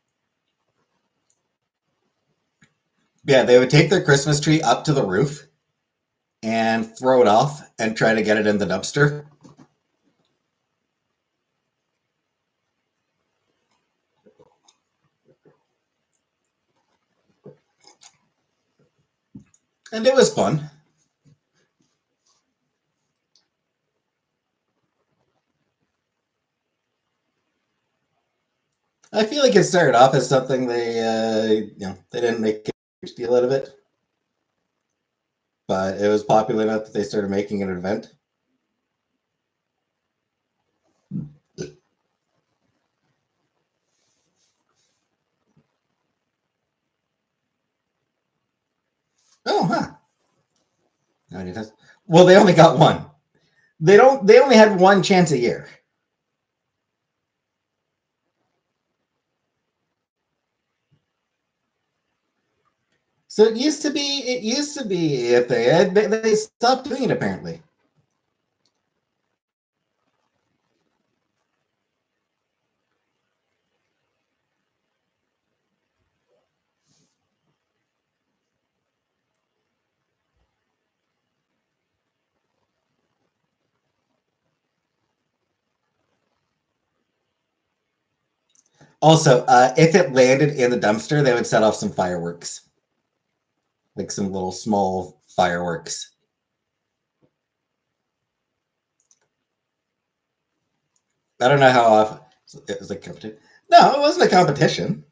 Yeah, they would take their Christmas tree up to the roof and throw it off and try to get it in the dumpster. And it was fun. I feel like it started off as something they didn't make a huge deal out of it, but it was popular enough that they started making an event. Oh, huh. No, it does. Well, they only got one. They don't. They only had one chance a year. So it used to be. It used to be if they had. They stopped doing it apparently. Also, if it landed in the dumpster, they would set off some fireworks, like some little small fireworks. I don't know how often it was a competition. No, it wasn't a competition,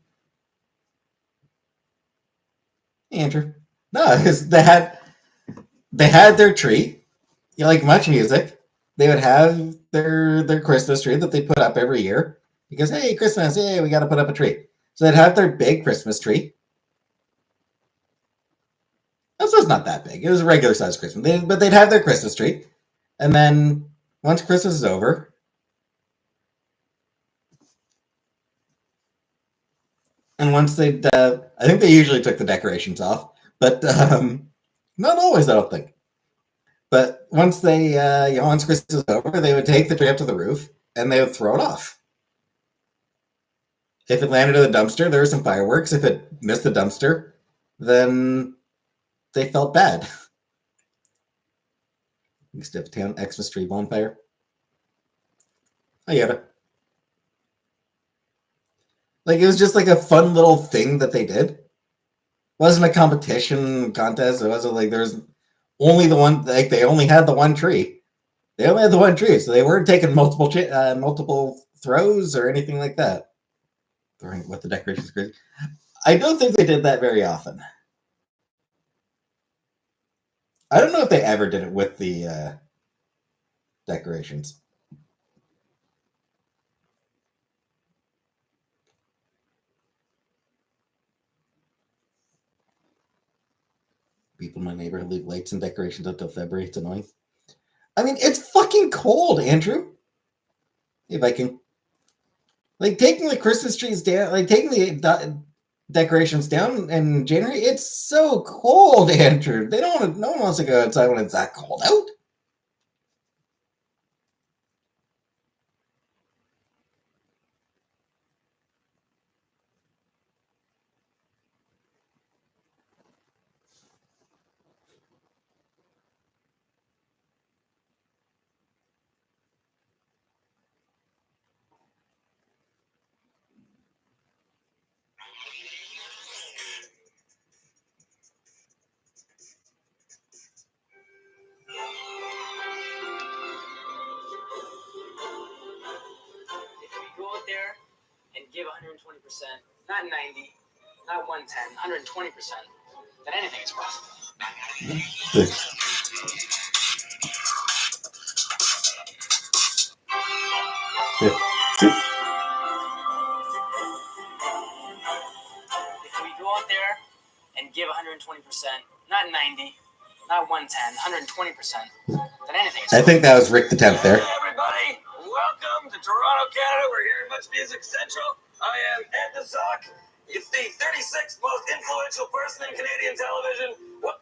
Andrew. No, because they had their tree. You like Much Music. They would have their Christmas tree that they put up every year because hey, Christmas, hey, we got to put up a tree. So they'd have their big Christmas tree. This was not that big. It was a regular sized Christmas, but they'd have their Christmas tree, and then once Christmas is over, and once they, I think they usually took the decorations off, but not always. I don't think. But once they, once Christmas is over, they would take the tree up to the roof and they would throw it off. If it landed in the dumpster, there were some fireworks. If it missed the dumpster, then they felt bad. Used to have town Xmas tree bonfire. I get it. Like it was just like a fun little thing that they did. It wasn't a competition contest. It wasn't like there's only the one. Like they only had the one tree. They only had the one tree, so they weren't taking multiple throws or anything like that. Throwing with the decorations crazy. I don't think they did that very often. I don't know if they ever did it with the decorations. People in my neighborhood leave lights and decorations until February. It's annoying. I mean, it's fucking cold, Andrew. If I can, like, taking the Christmas trees down, like taking the decorations down in January. It's so cold, Andrew. They don't. No one wants to go outside when it's that cold out. If we go out there and give 120%, not 90, not 110, 120%, then anything is possible. If we go out there and give 120%, not 90, not 110, 120%, then anything is I think that was Rick the Tenth there. Hey everybody, welcome to Toronto, Canada. We're here at Much Music Central. I am Ed the Sock. It's the 36th most influential person in Canadian television. What?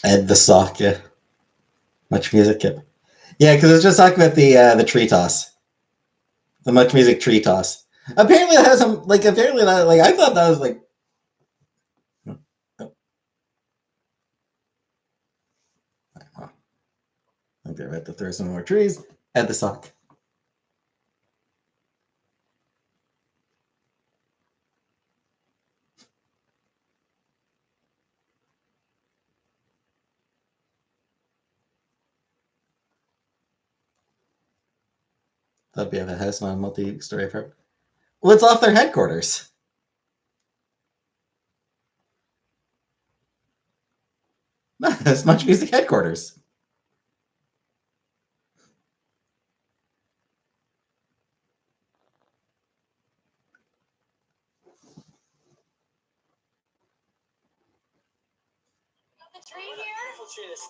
Ed the Sock, yeah. Much Music, yeah. Yeah, because it's just talking about the tree toss, the Much Music tree toss. Apparently, that has some like. Apparently, that like I thought that was like. I think they're about to throw some more trees at the sock. That'd be a house on a multi-story apartment. Well, it's off their headquarters. No, it's Much Music headquarters. tree here? Beautiful tree. This.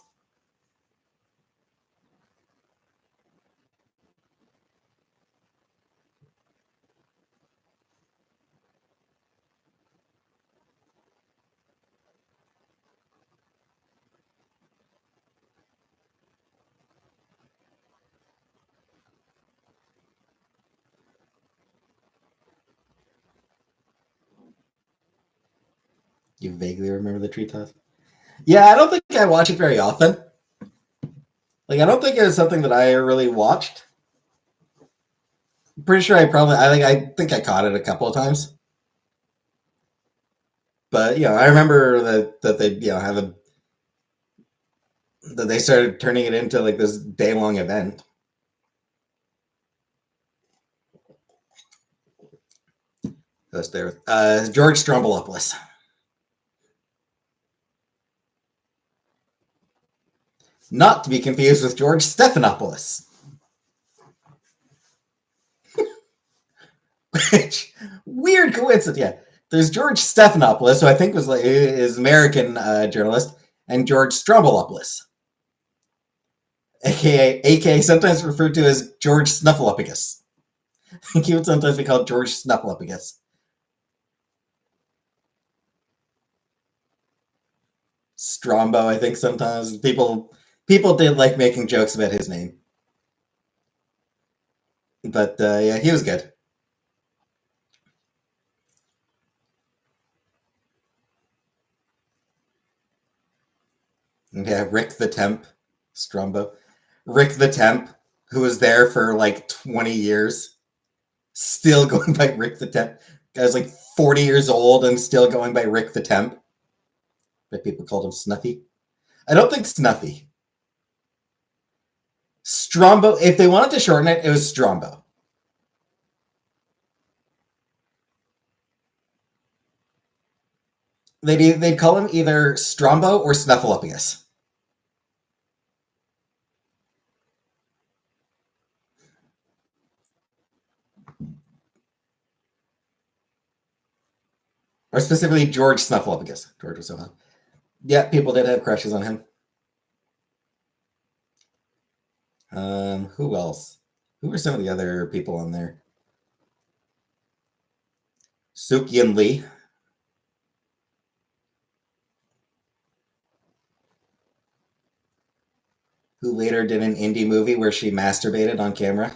You vaguely remember the tree toss? Yeah, I don't think I watch it very often. Like, I don't think it was something that I really watched. I'm pretty sure I think I caught it a couple of times. But I remember that they have that they started turning it into like this day long event. That's there. George Stroumboulopoulos. Not to be confused with George Stephanopoulos. Which, weird coincidence. Yeah. There's George Stephanopoulos, who I think was like is American journalist, and George Stroumboulopoulos, aka sometimes referred to as George Snuffleupagus. I think he would sometimes be called George Snuffleupagus. Strombo, I think sometimes people did like making jokes about his name. But yeah, he was good. Yeah, Rick the Temp, Strombo. Rick the Temp, who was there for like 20 years, still going by Rick the Temp. Guy's like 40 years old and still going by Rick the Temp. But people called him Snuffy. I don't think Snuffy. Strombo, if they wanted to shorten it, it was Strombo. They'd call him either Strombo or Snuffleupagus. Or specifically George Snuffleupagus. George was so hot. Yeah, people did have crushes on him. Who else? Who were some of the other people on there? Suk-Yin Lee. Who later did an indie movie where she masturbated on camera.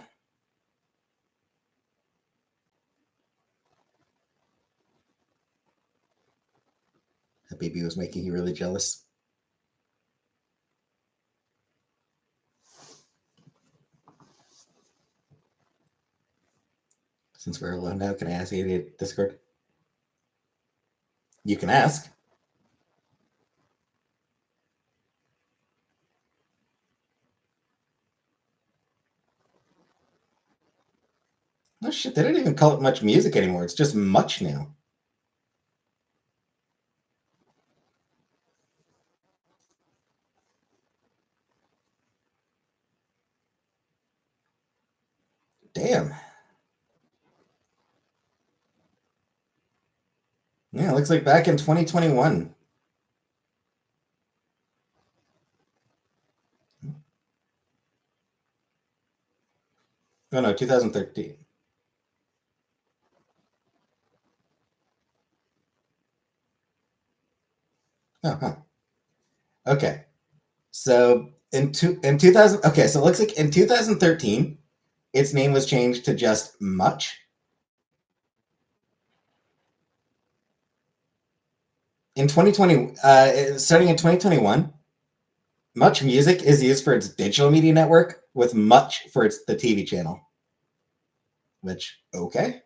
That baby was making you really jealous. Since we're alone now, can I ask you to Discord? You can ask. No shit, they don't even call it Much Music anymore. It's just Much now. Damn. Yeah, it looks like back in 2021. Oh no, 2013. Oh, huh. Okay. So in 2000, okay, so it looks like in 2013, its name was changed to just Much. In 2020, starting in 2021, Much Music is used for its digital media network, with Much for the TV channel. Which, okay.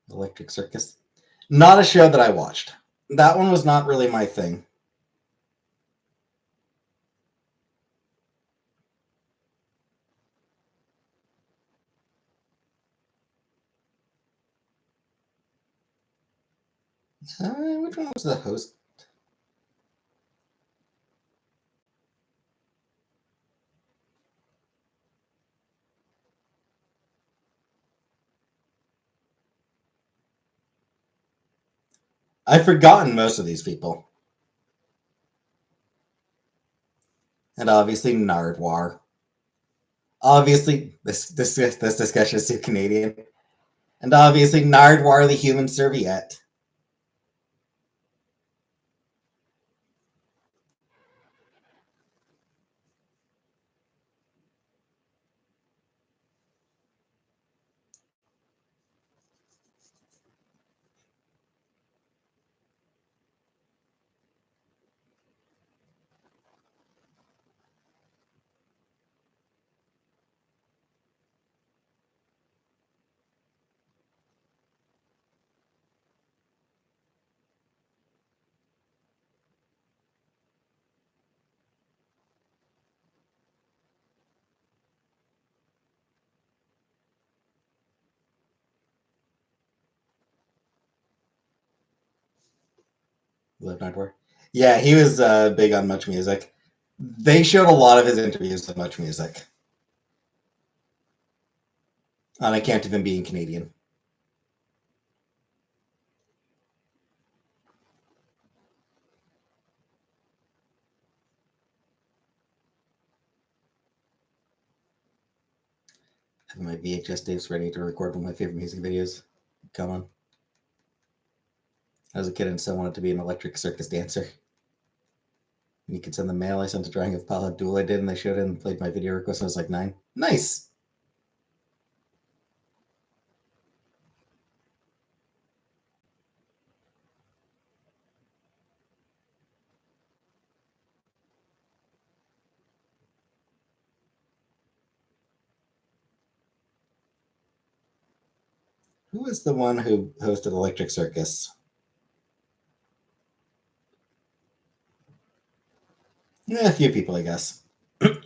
Electric Circus. Not a show that I watched. That one was not really my thing. Which one was the host? I've forgotten most of these people. And obviously Nardwar. Obviously, this discussion is too Canadian. And obviously Nardwar, the human serviette. Live Nardwar. Yeah, he was big on Much Music. They showed a lot of his interviews on Much Music. On account of him being Canadian. I have my VHS tapes ready to record one of my favorite music videos. Come on. I was a kid and still wanted to be an electric circus dancer. You could send the mail. I sent a drawing of Paula Abdul I did, and they showed it and played my video request when I was like 9. Nice! Who was the one who hosted Electric Circus? Yeah, a few people, I guess. I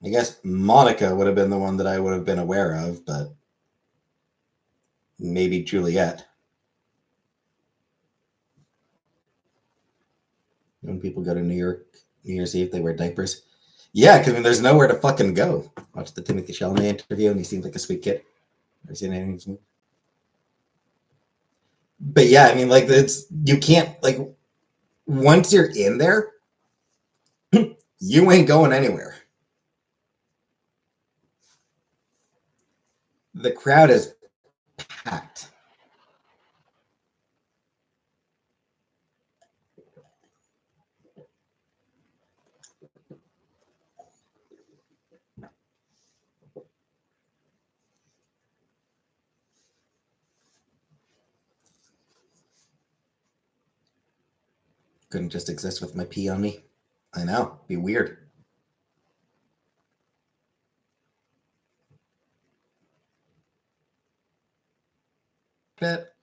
guess Monica would have been the one that I would have been aware of, but maybe Juliet. When people go to New Year's Eve, they wear diapers. Yeah, because I mean, there's nowhere to fucking go. Watch the Timothy Chalamet interview, and he seems like a sweet kid. Never seen anything. But yeah, I mean, like, it's you can't like once you're in there, you ain't going anywhere. The crowd is packed. Couldn't just exist with my pee on me. I know, be weird. But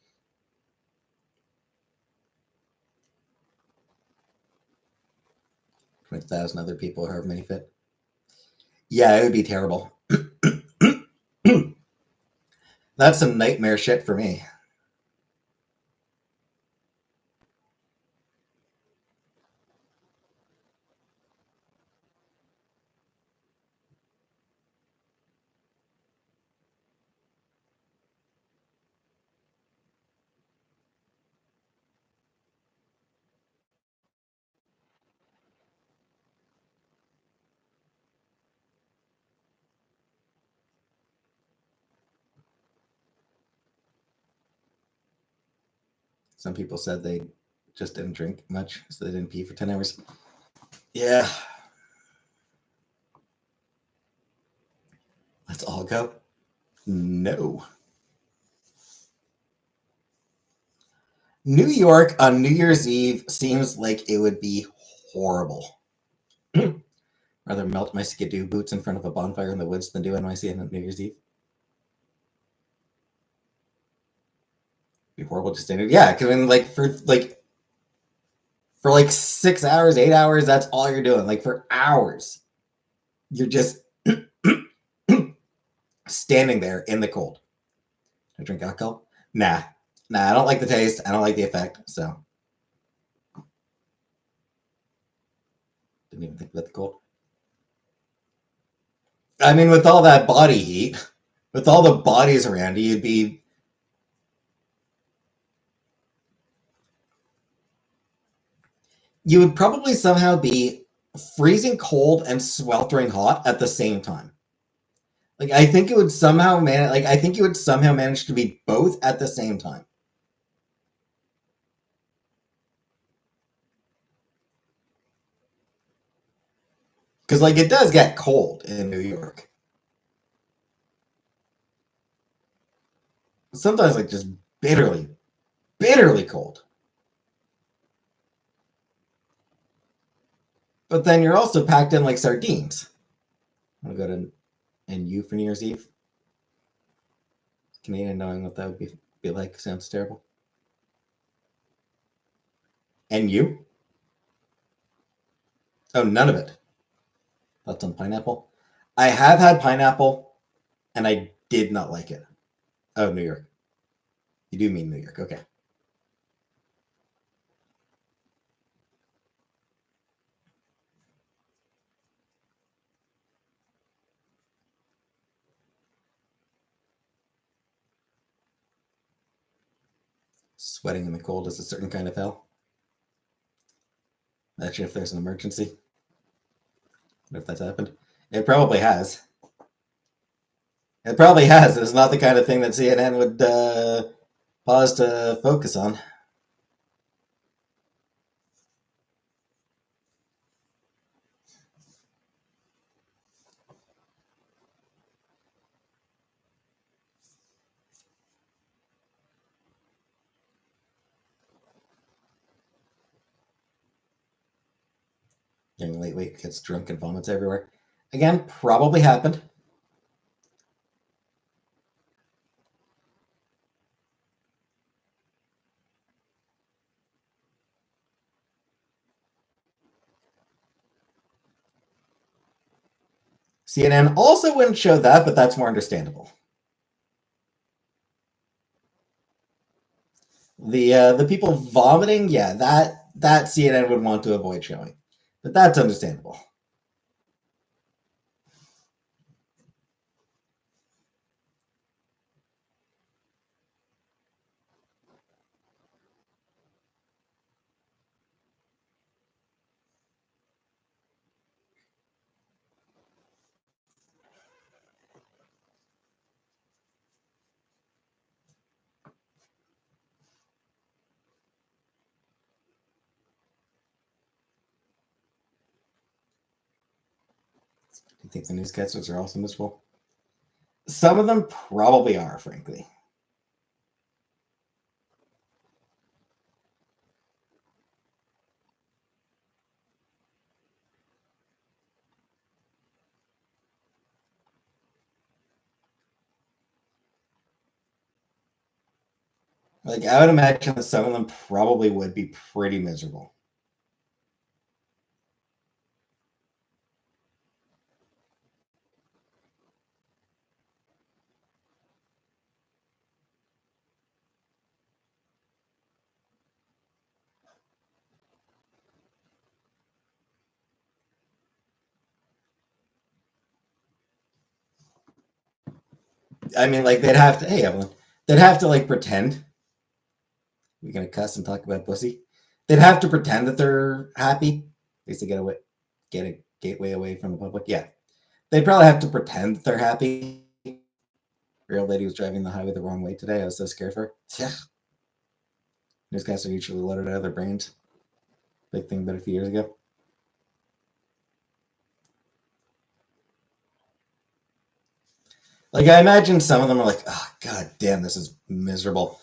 20,000 other people, however many fit. Yeah, it would be terrible. That's some nightmare shit for me. Some people said they just didn't drink much, so they didn't pee for 10 hours. Yeah. Let's all go. No. New York on New Year's Eve seems like it would be horrible. Rather melt my skidoo boots in front of a bonfire in the woods than do NYC on New Year's Eve. It'd be horrible just to yeah, because I mean, like for for like 6 hours, 8 hours. That's all you're doing. Like for hours, you're just standing there in the cold. Do I drink alcohol? Nah. I don't like the taste. I don't like the effect. So didn't even think about the cold. I mean, with all that body heat, with all the bodies around you, you would probably somehow be freezing cold and sweltering hot at the same time. Like I think it would somehow I think you would somehow manage to be both at the same time. Because like it does get cold in New York. Sometimes like just bitterly, bitterly cold. But then you're also packed in like sardines. I'm gonna go to NU for New Year's Eve. Canadian, knowing what that would be like sounds terrible. NU? Oh, none of it. That's on pineapple. I have had pineapple, and I did not like it. Oh, New York. You do mean New York. Okay. Sweating in the cold is a certain kind of hell. Imagine if there's an emergency. What if that's happened? It probably has. It probably has. It's not the kind of thing that CNN would pause to focus on. Getting late gets drunk and vomits everywhere. Again, probably happened. CNN also wouldn't show that, but that's more understandable. The people vomiting, yeah, that CNN would want to avoid showing, but that's understandable. Do you think the newscasters are also miserable? Some of them probably are, frankly. Like I would imagine that some of them probably would be pretty miserable. I mean, like they'd have to. Hey, Evelyn, they'd have to like pretend. We're gonna cuss and talk about pussy. They'd have to pretend that they're happy. At least to get a gateway away from the public. Yeah, they'd probably have to pretend that they're happy. Real lady was driving the highway the wrong way today. I was so scared for her. Yeah. Newscasts are usually loaded out of their brains. Big thing about a few years ago. Like I imagine some of them are like, oh god damn, this is miserable.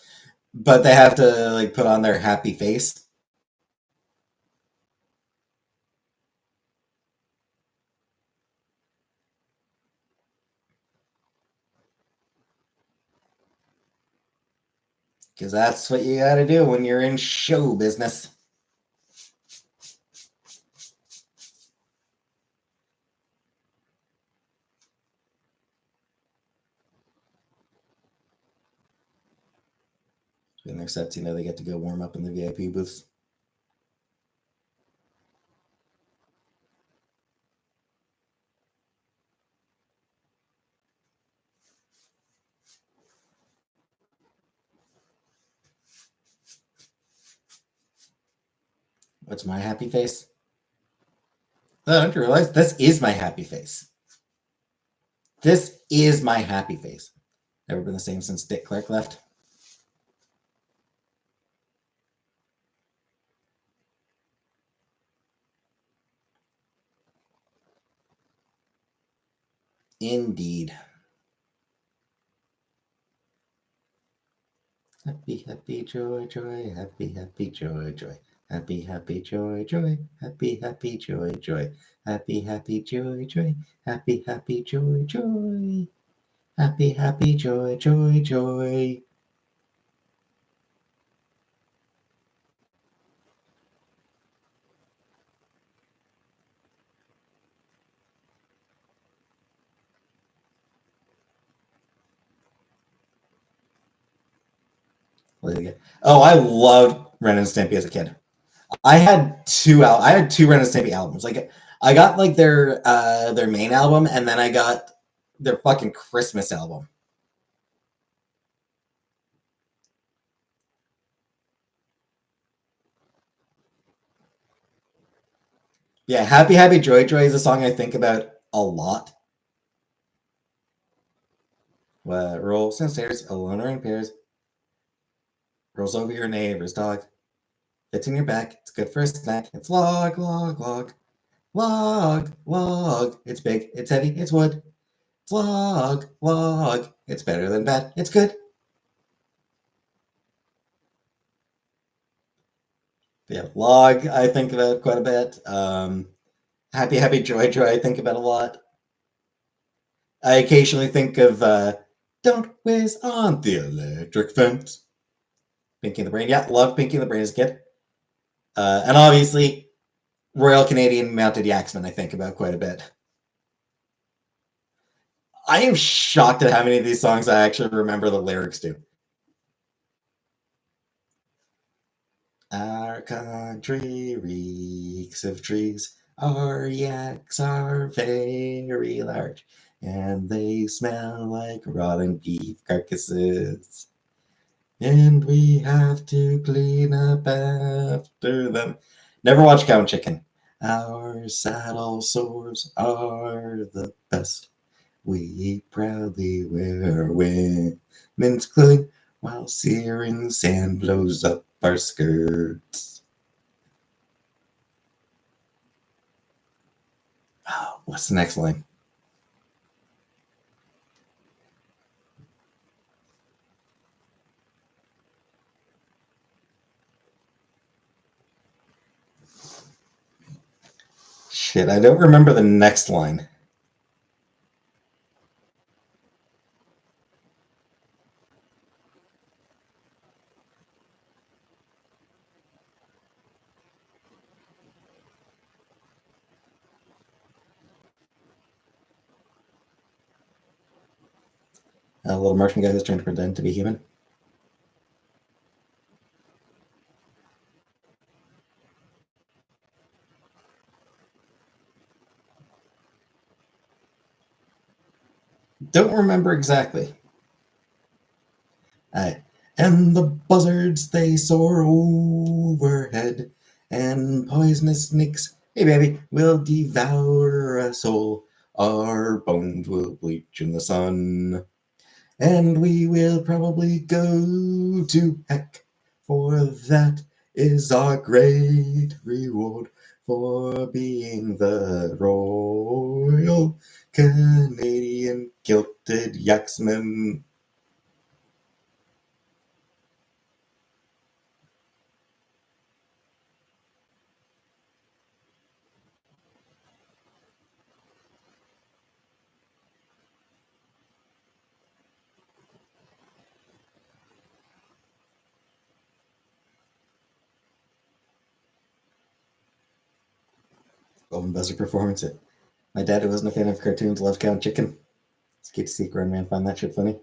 But they have to like put on their happy face. Because that's what you gotta do when you're in show business. In their sets, they get to go warm up in the VIP booths. What's my happy face? Oh, don't you realize this is my happy face? This is my happy face. Never been the same since Dick Clark left. Indeed. Happy, happy, joy, joy, happy, happy, joy, joy. Happy, happy, joy, joy, happy, happy, joy, joy. Happy, happy, joy, joy, happy, happy, joy, joy. Happy, happy, joy, joy, joy. Oh, I loved Ren and Stimpy as a kid. I had two Ren and Stimpy albums. Like I got like their main album, and then I got their fucking Christmas album. Yeah, Happy Happy Joy Joy is a song I think about a lot. Rolls downstairs, alone or in pairs. Rolls over your neighbor's dog. Fits in your back. It's good for a snack. It's log, log, log. Log, log. It's big, it's heavy, it's wood. It's log, log. It's better than bad. It's good. Yeah, log I think about quite a bit. Happy Happy Joy Joy I think about a lot. I occasionally think of Don't Whiz on the Electric Fence. Pinky and the Brain. Yeah, love Pinky and the Brain as a kid. And obviously, Royal Canadian Mounted Yaxman I think about quite a bit. I am shocked at how many of these songs I actually remember the lyrics to. Our country reeks of trees. Our yaks are very large, and they smell like rotten beef carcasses. And we have to clean up after them. Never watched Cow and Chicken. Our saddle sores are the best. We proudly wear women's clothing while searing sand blows up our skirts. Oh, what's the next line? Shit, I don't remember the next line. A little Martian guy who's trying to pretend to be human. Don't remember exactly. And the buzzards they soar overhead, and poisonous snakes, hey baby, will devour us all. Our bones will bleach in the sun, and we will probably go to heck, for that is our great reward for being the Royal Canadian Kilted Yaxman. Golden Buzzer performance. My dad, who wasn't a fan of cartoons, loved Cow and Chicken. It's good to see Grown Man find that shit funny.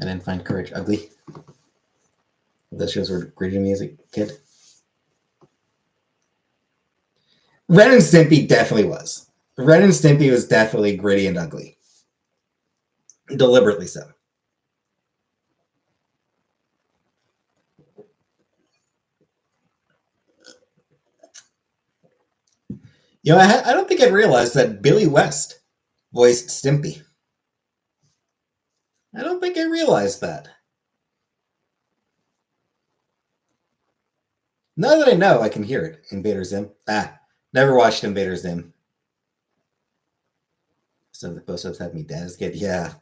didn't find Courage ugly. Those shows were great to me as a kid. Ren and Stimpy definitely was. Ren and Stimpy was definitely gritty and ugly. Deliberately so. You know, I don't think I realized that Billy West voiced Stimpy. I don't think I realized that. Now that I know, I can hear it. Invader Zim. Never watched Invader Zim. Some of the close-ups had me dead as a kid. Yeah.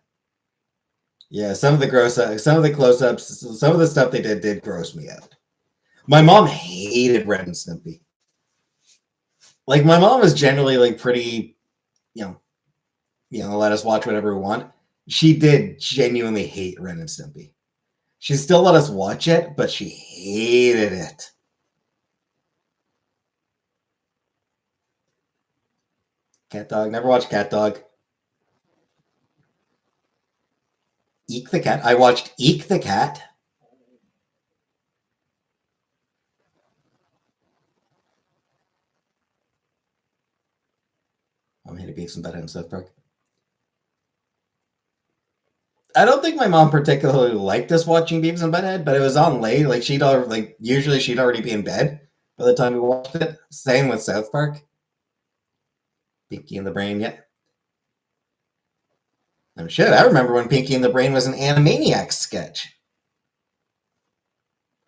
Yeah, some of the close-ups, some of the stuff they did gross me out. My mom hated Ren and Stimpy. Like, my mom was generally like pretty, let us watch whatever we want. She did genuinely hate Ren and Stimpy. She still let us watch it, but she hated it. Cat Dog. Never watched Cat Dog. Eek the Cat. I watched Eek the Cat. I'm here to Beavis and Butthead in South Park. I don't think my mom particularly liked us watching Beavis and Butthead, but it was on late. Like usually she'd already be in bed by the time we watched it. Same with South Park. Pinky and the Brain, yeah. Oh shit, I remember when Pinky and the Brain was an Animaniacs sketch.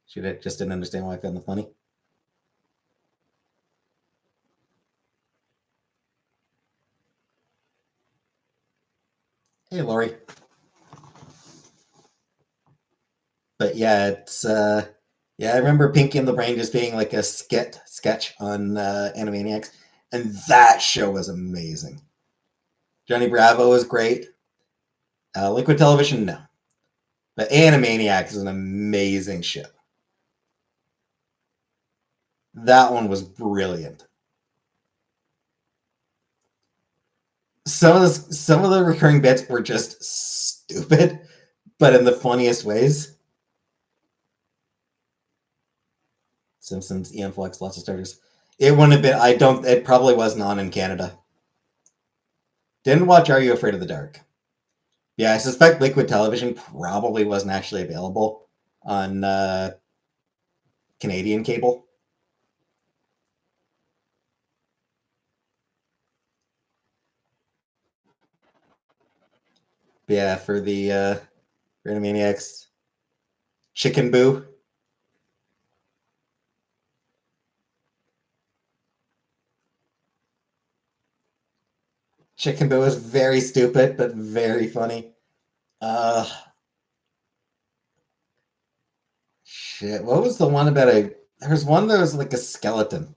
She just didn't understand why I found it funny. Hey, Lori. But yeah, it's I remember Pinky and the Brain just being like a sketch on Animaniacs, and that show was amazing. Johnny Bravo was great. Liquid Television, no. But Animaniacs is an amazing show. That one was brilliant. Some of the recurring bits were just stupid, but in the funniest ways. Simpsons, EM Flex, lots of starters. It wouldn't have been. It probably wasn't on in Canada. Didn't watch Are You Afraid of the Dark? Yeah, I suspect Liquid Television probably wasn't actually available on Canadian cable. But yeah, for the Animaniacs, Chicken Boo. Chicken Boo was very stupid, but very funny. Shit, what was the one about there was one that was like a skeleton.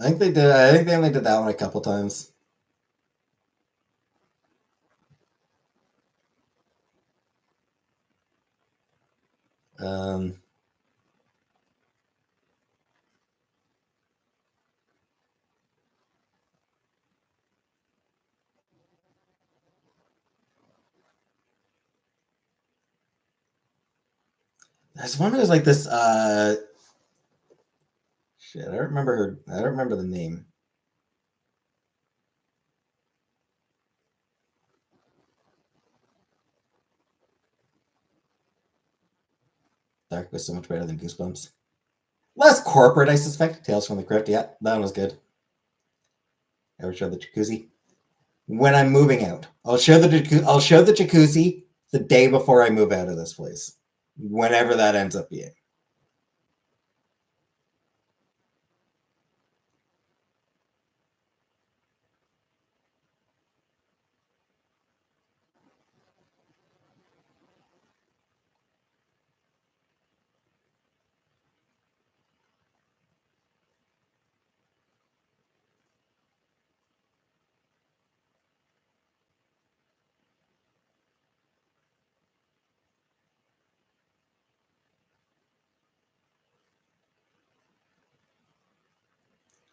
I think they only did that one a couple times. Um, there's one that was like this. Shit, I don't remember the name. Dark was so much better than Goosebumps. Less corporate, I suspect. Tales from the Crypt. Yeah, that one was good. I would show the jacuzzi when I'm moving out. I'll show the jacuzzi the day before I move out of this place, whenever that ends up being.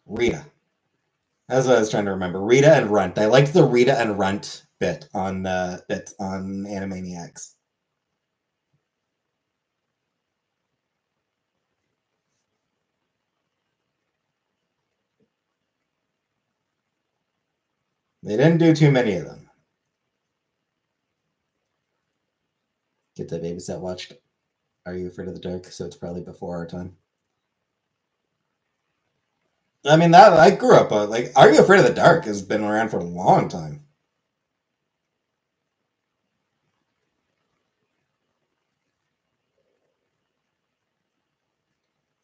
Rita. That's what I was trying to remember. Rita and Runt. I liked the Rita and Runt bit on Animaniacs. They didn't do too many of them. Get that babysat watched Are You Afraid of the Dark? So it's probably before our time. I mean, that I grew up like Are You Afraid of the Dark has been around for a long time.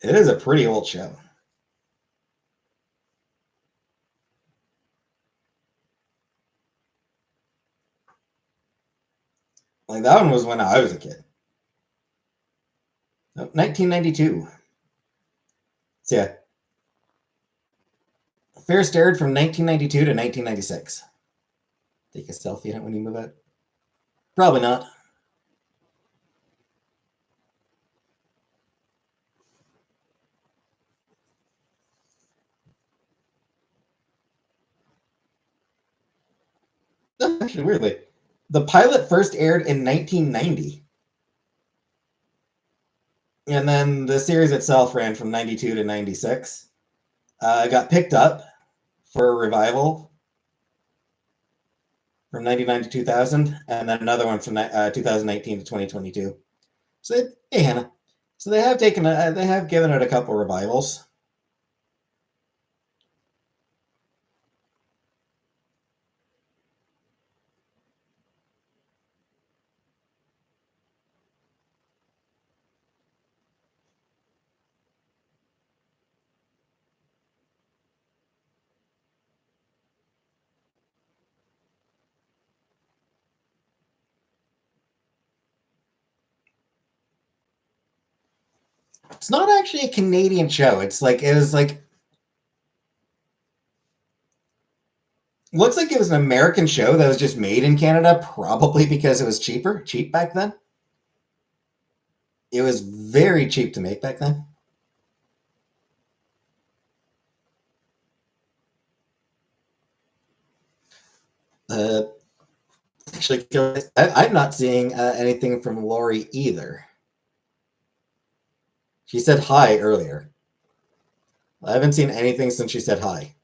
It is a pretty old show. Like that one was when I was a kid. 1992. So yeah, first aired from 1992 to 1996. Take a selfie in it when you move out. Probably not. Actually, weirdly, the pilot first aired in 1990. And then the series itself ran from 92 to 96. It got picked up for a revival from 99 to 2000, and then another one from 2019 to 2022. So, hey, Hannah. So they have they have given it a couple revivals. It's not actually a Canadian show. It was like looks like it was an American show that was just made in Canada, probably because it was cheap back then. It was very cheap to make back then. Uh, actually, I'm not seeing anything from Lori either. She said hi earlier. I haven't seen anything since she said hi.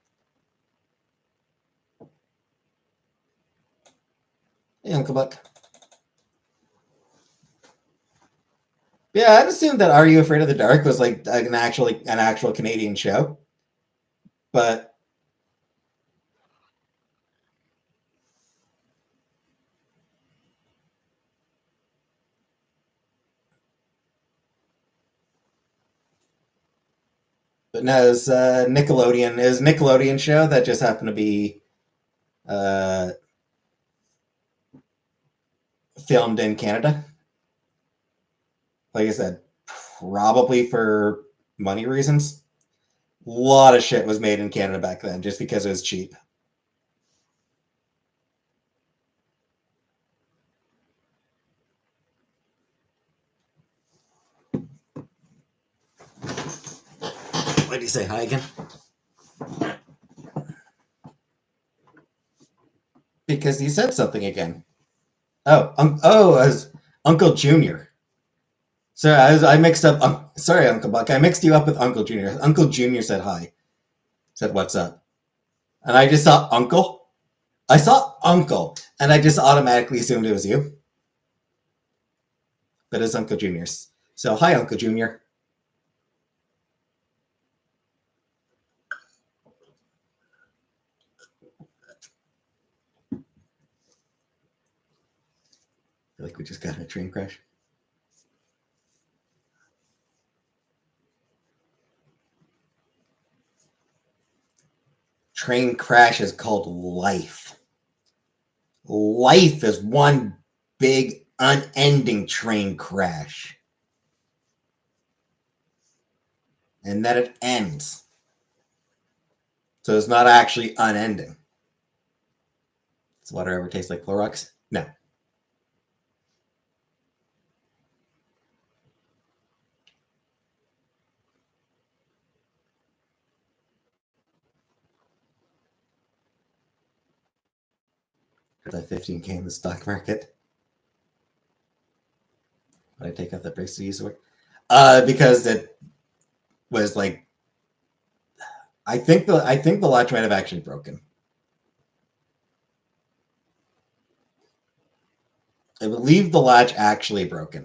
Hey, Uncle Buck. Yeah, I'd assumed that Are You Afraid of the Dark was like an actual Canadian show, but no, it's Nickelodeon. It was a Nickelodeon show that just happened to be uh, filmed in Canada. Like I said, probably for money reasons. A lot of shit was made in Canada back then just because it was cheap. Why did you say hi again? Because you said something again. As Uncle Junior. Sorry, I mixed up. Sorry, Uncle Buck. I mixed you up with Uncle Junior. Uncle Junior said hi. Said what's up, and I just saw Uncle. I saw Uncle, and I just automatically assumed it was you. But it's Uncle Junior's. So hi, Uncle Junior. I feel like we just got in a train crash. Train crash is called life. Life is one big, unending train crash. And then it ends. So it's not actually unending. Does water ever taste like Clorox? No. that 15K in the stock market. Would I take off that brace to use the word? Because it was like, I think the latch might have actually broken. I believe the latch actually broke.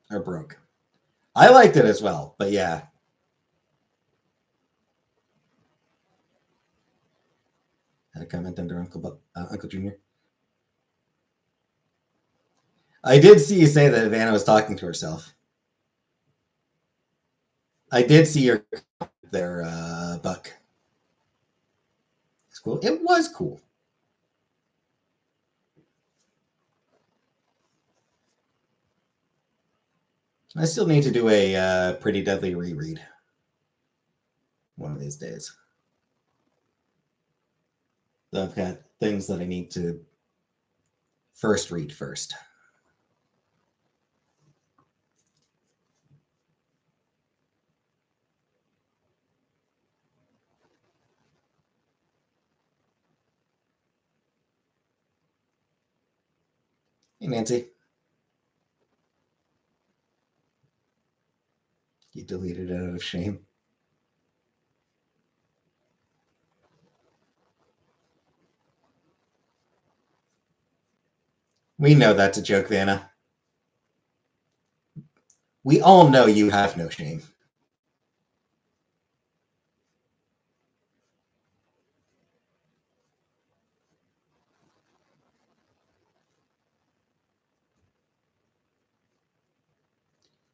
I liked it as well, but yeah. Had a comment under Uncle Junior. I did see you say that Vanna was talking to herself. I did see your there, Buck. It's cool. It was cool. I still need to do a Pretty Deadly reread one of these days. So I've got things that I need to read first. Hey, Nancy. You deleted it out of shame. We know that's a joke, Vanna. We all know you have no shame.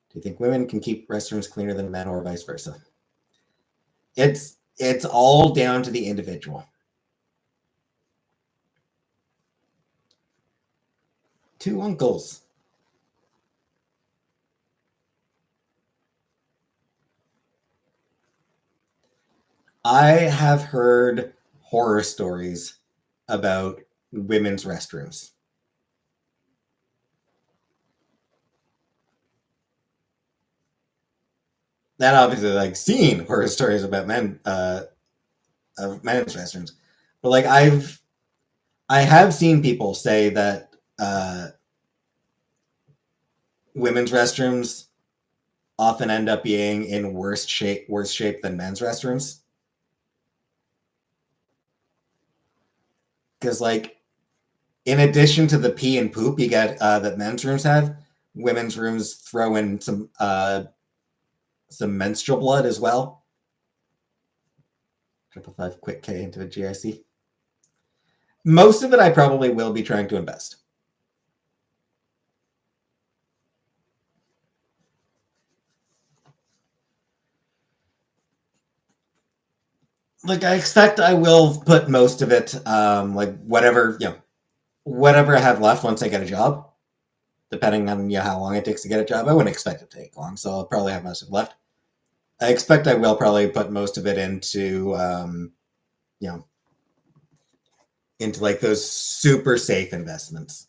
Do you think women can keep restrooms cleaner than men or vice versa? It's all down to the individual. Two uncles. I have heard horror stories about women's restrooms. That obviously, like, seen horror stories about men of men's restrooms, but like I have seen people say that women's restrooms often end up being in worse shape than men's restrooms. Because, like, in addition to the pee and poop you get that men's rooms have, women's rooms throw in some menstrual blood as well. 555 quick K into a GIC. Most of it I probably will be trying to invest. Like, I expect I will put most of it, like, whatever I have left once I get a job, depending on how long it takes to get a job. I wouldn't expect it to take long, so I'll probably have most of it left. I expect I will probably put most of it into, into like those super safe investments.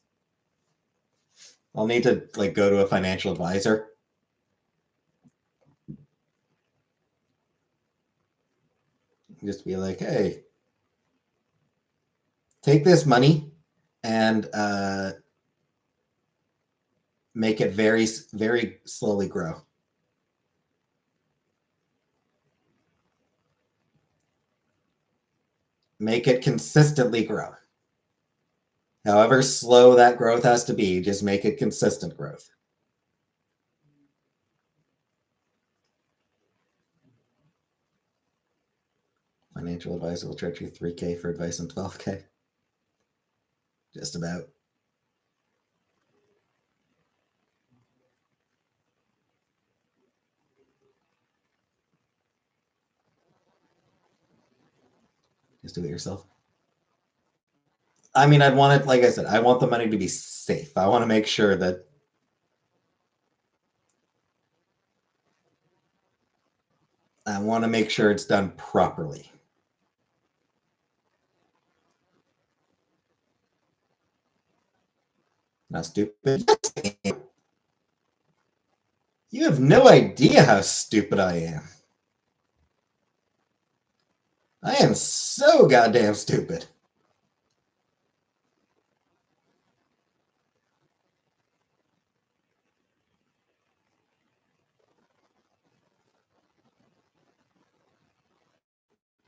I'll need to like go to a financial advisor. Just be like, hey, take this money and make it very, very slowly grow. Make it consistently grow. However slow that growth has to be, just make it consistent growth. Financial advisor will charge you $3K for advice on $12K. Just about. Just do it yourself. I mean, I'd want it, like I said, I want the money to be safe. I want to make sure that it's done properly. Not stupid. You have no idea how stupid I am. I am so goddamn stupid.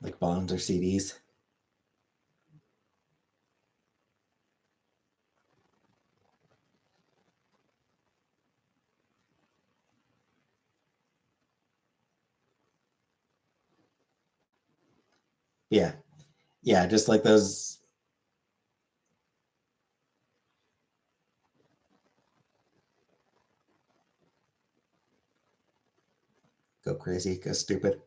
like bonds or CDs. Yeah. Yeah, just like those. Go crazy, go stupid.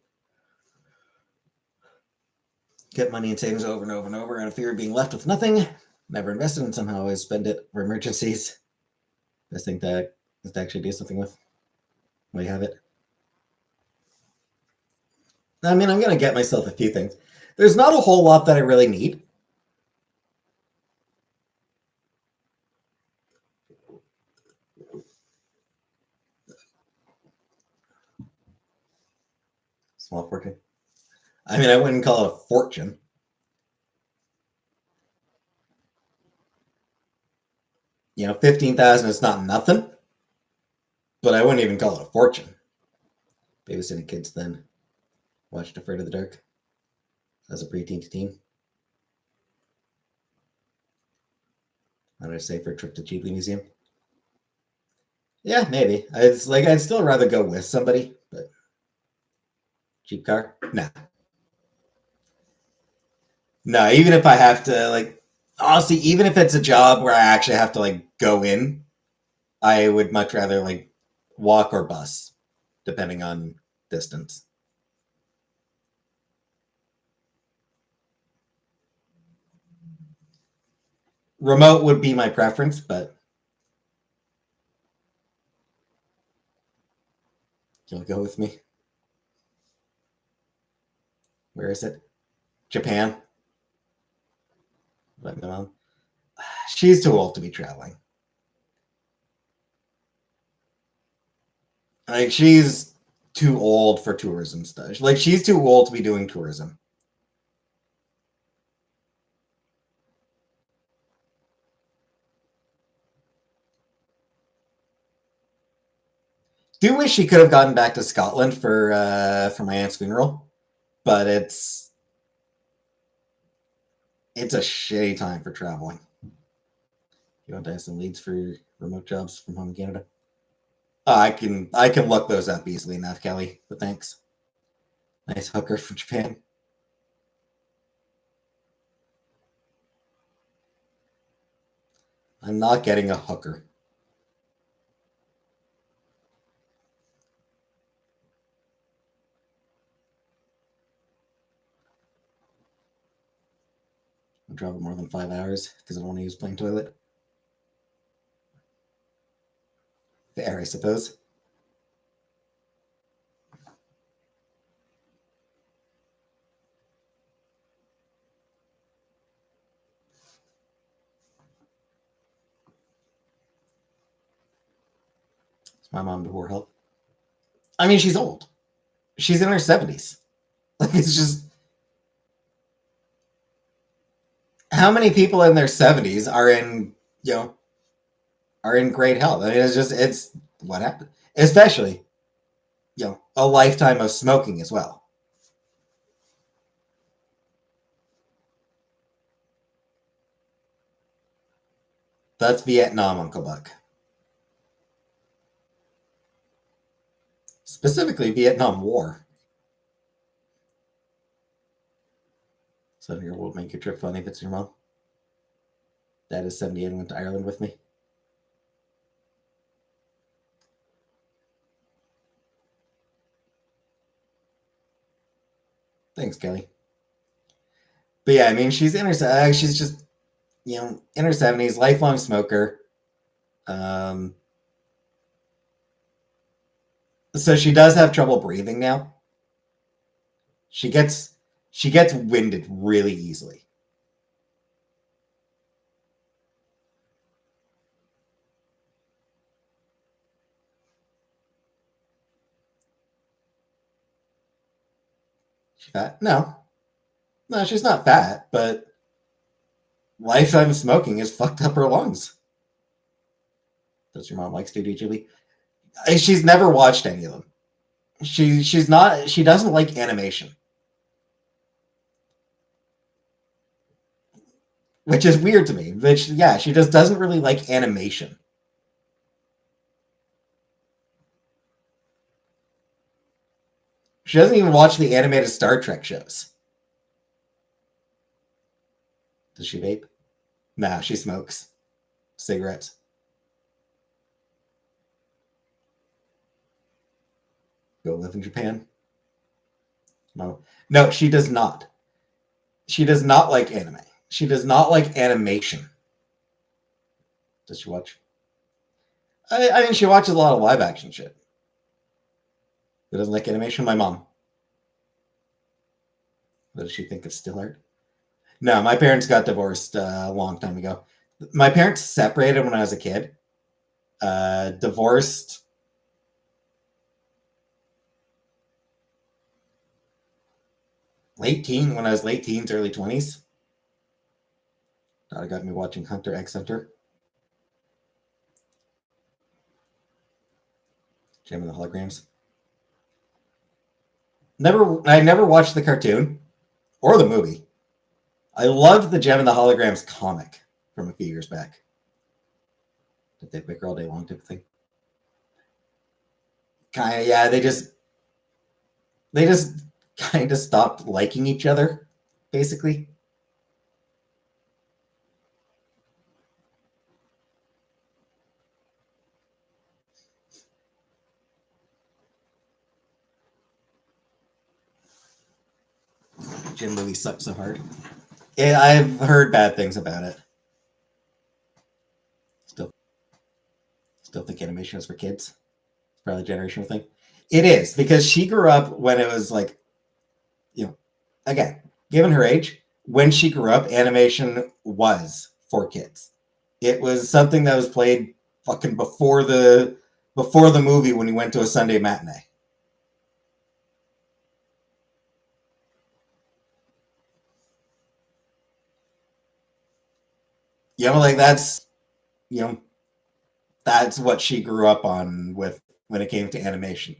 Get money in savings over and over and over, and a fear of being left with nothing. Never invested and somehow always spend it for emergencies. Best thing that is to actually do something with. Well, you have it. I mean, I'm going to get myself a few things. There's not a whole lot that I really need. Small fortune. I mean, I wouldn't call it a fortune. You know, 15,000 is not nothing, but I wouldn't even call it a fortune. Babysitting kids then. Watched Afraid of the Dark as a preteen to teen. What did I say for a trip to Ghibli Museum? Yeah, maybe. It's like I'd still rather go with somebody, but cheap car? Nah. No, even if I have to, like, honestly, even if it's a job where I actually have to, like, go in, I would much rather, like, walk or bus, depending on distance. Remote would be my preference, but you'll go with me. Where is it? Japan. Like my mom. She's too old to be traveling. Like she's too old for tourism stuff. Like she's too old to be doing tourism. Do wish she could have gotten back to Scotland for my aunt's funeral, but it's a shitty time for traveling. You want to have some leads for remote jobs from home in Canada? I can look those up easily enough, Kelly. But thanks. Nice hooker from Japan. I'm not getting a hooker. I travel more than 5 hours because I don't want to use plain toilet. Fair, I suppose. Is my mom before help? I mean, she's old. She's in her 70s. Like, it's just. How many people in their 70s are in, are in great health? I mean, it's what happened. Especially, a lifetime of smoking as well. That's Vietnam, Uncle Buck. Specifically, Vietnam War. 7-year-old make your trip funny if it's your mom. Dad is 78 and went to Ireland with me. Thanks, Kelly. But yeah, I mean, she's just, in her 70s, lifelong smoker. So she does have trouble breathing now. She gets winded really easily. She fat? No, she's not fat, but lifetime smoking has fucked up her lungs. Does your mom like Studio Ghibli? She's never watched any of them. She doesn't like animation. which is weird to me. Which, yeah, she just doesn't really like animation. She doesn't even watch the animated Star Trek shows. Does she vape? Nah, she smokes cigarettes. Go live in Japan? No. No, she does not. She does not like anime. She does not like animation. Does she watch? I mean, she watches a lot of live action shit. Who doesn't like animation? My mom. What does she think of still art? No, my parents got divorced a long time ago. My parents separated when I was a kid. Divorced when I was late teens, early 20s. Daughter got me watching Hunter x Hunter. Gem and the Holograms. I never watched the cartoon or the movie. I loved the Gem and the Holograms comic from a few years back. Did they pick her all day long type of thing? Kind of, yeah. They just kind of stopped liking each other, basically. Gym movie sucks so hard. I've heard bad things about it. Still think animation is for kids. It's probably a generational thing. It is, because she grew up when it was like, again, given her age, when she grew up, animation was for kids. It was something that was played fucking before the movie when you went to a Sunday matinee. Like that's what she grew up on with when it came to animation.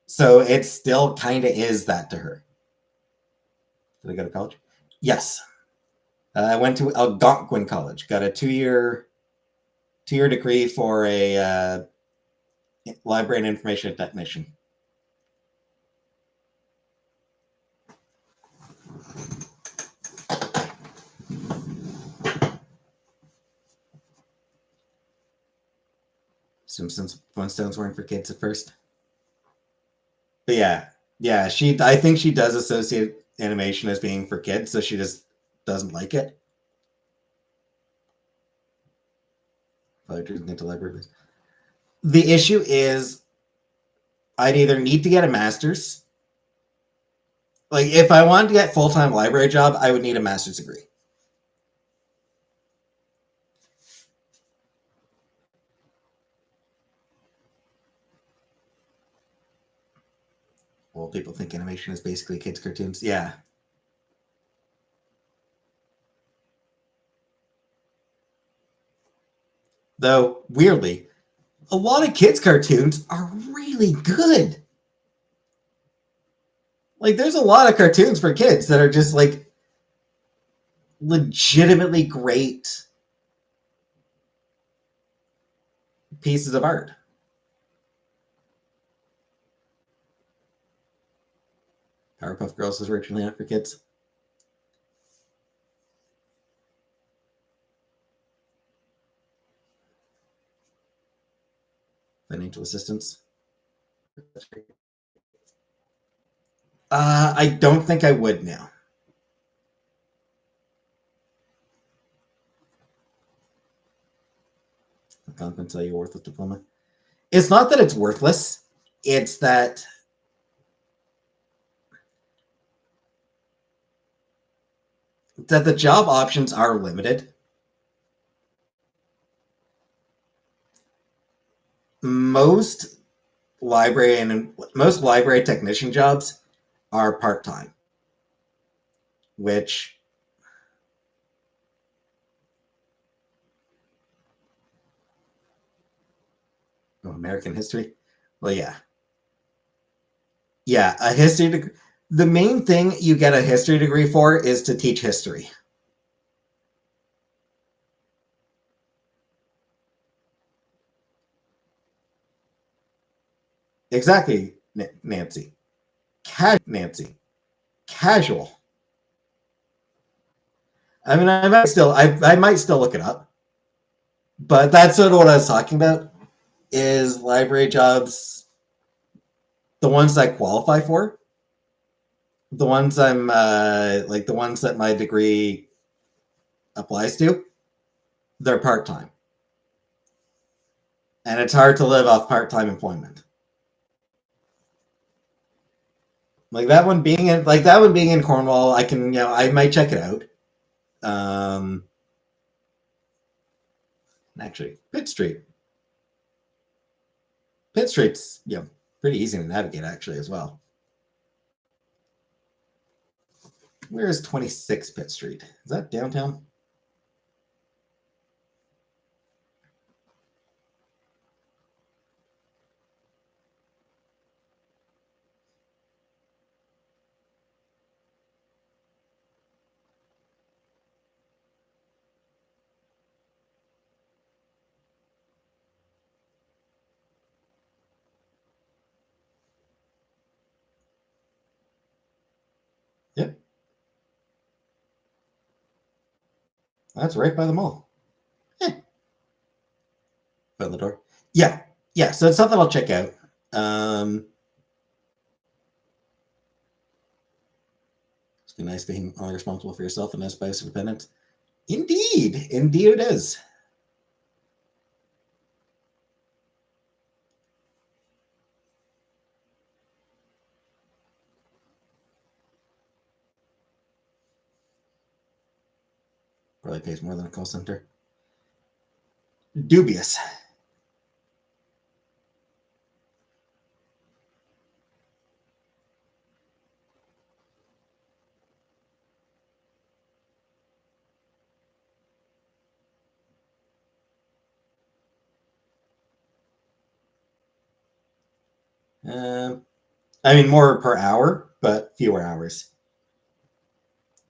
So it still kind of is that to her. Did I go to college? Yes. I went to Algonquin College. Got a two-year degree for a library and information technician. Simpsons Flintstones weren't for kids at first. But yeah. I think she does associate animation as being for kids, so she just doesn't like it. The issue is I'd either need to get a master's. Like, if I wanted to get full-time library job, I would need a master's degree. Well, people think animation is basically kids' cartoons. Yeah. Though, weirdly, a lot of kids' cartoons are really good. Like, there's a lot of cartoons for kids that are just, like, legitimately great pieces of art. Powerpuff Girls was originally not for kids. Financial assistance. I don't think I would now. I can't tell you worthless diploma. It's not that it's worthless. It's that the job options are limited. Most library technician jobs are part-time, which American history. Well, yeah, a history degree. The main thing you get a history degree for is to teach history. Exactly, Nancy. Nancy. Casual. I mean, I might still look it up, but that's sort of what I was talking about. Is library jobs the ones I qualify for? The ones I'm like the ones that my degree applies to? They're part time, and it's hard to live off part time employment. Like that one being in Cornwall, I can I might check it out. Um, actually, Pitt Street's pretty easy to navigate actually as well. Where is 26 Pitt Street? Is that downtown? Yep, that's right by the mall. By the door. Yeah, yeah. So it's something I'll check out. Um, it's been nice being all responsible for yourself and as spice independent. Indeed it is. Probably pays more than a call center. Dubious. Um, I mean, more per hour, but fewer hours.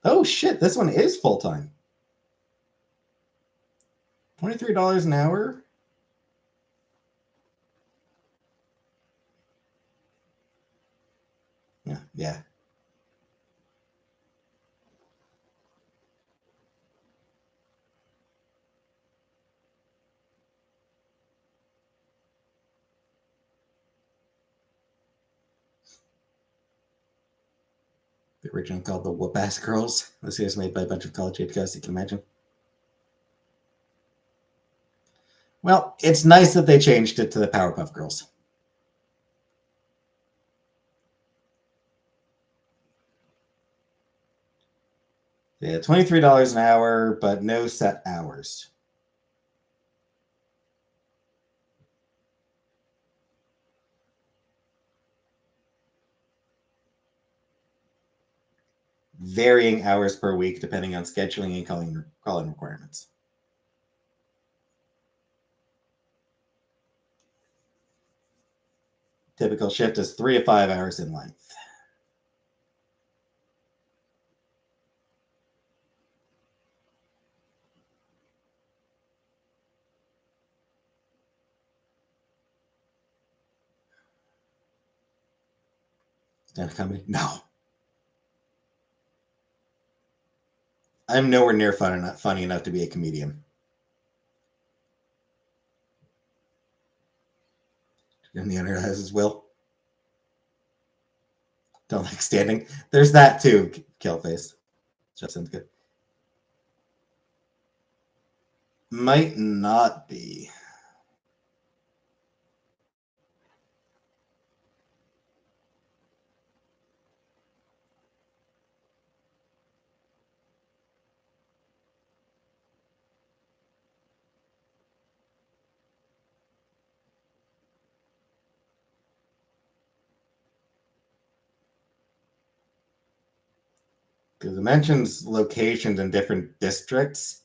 Oh shit! This one is full time. $23 an hour. Yeah. The original called the Whoop Ass Girls. This is made by a bunch of college age guys. You can imagine. Well, it's nice that they changed it to the Powerpuff Girls. Yeah, $23 an hour, but no set hours. Varying hours per week depending on scheduling and calling requirements. Typical shift is 3 to 5 hours in length. Stand-up comedy? No. I'm nowhere near funny enough to be a comedian. And the internet has his will. Don't like standing. There's that too, Killface. Just sounds good. Might not be. Because it mentions locations in different districts.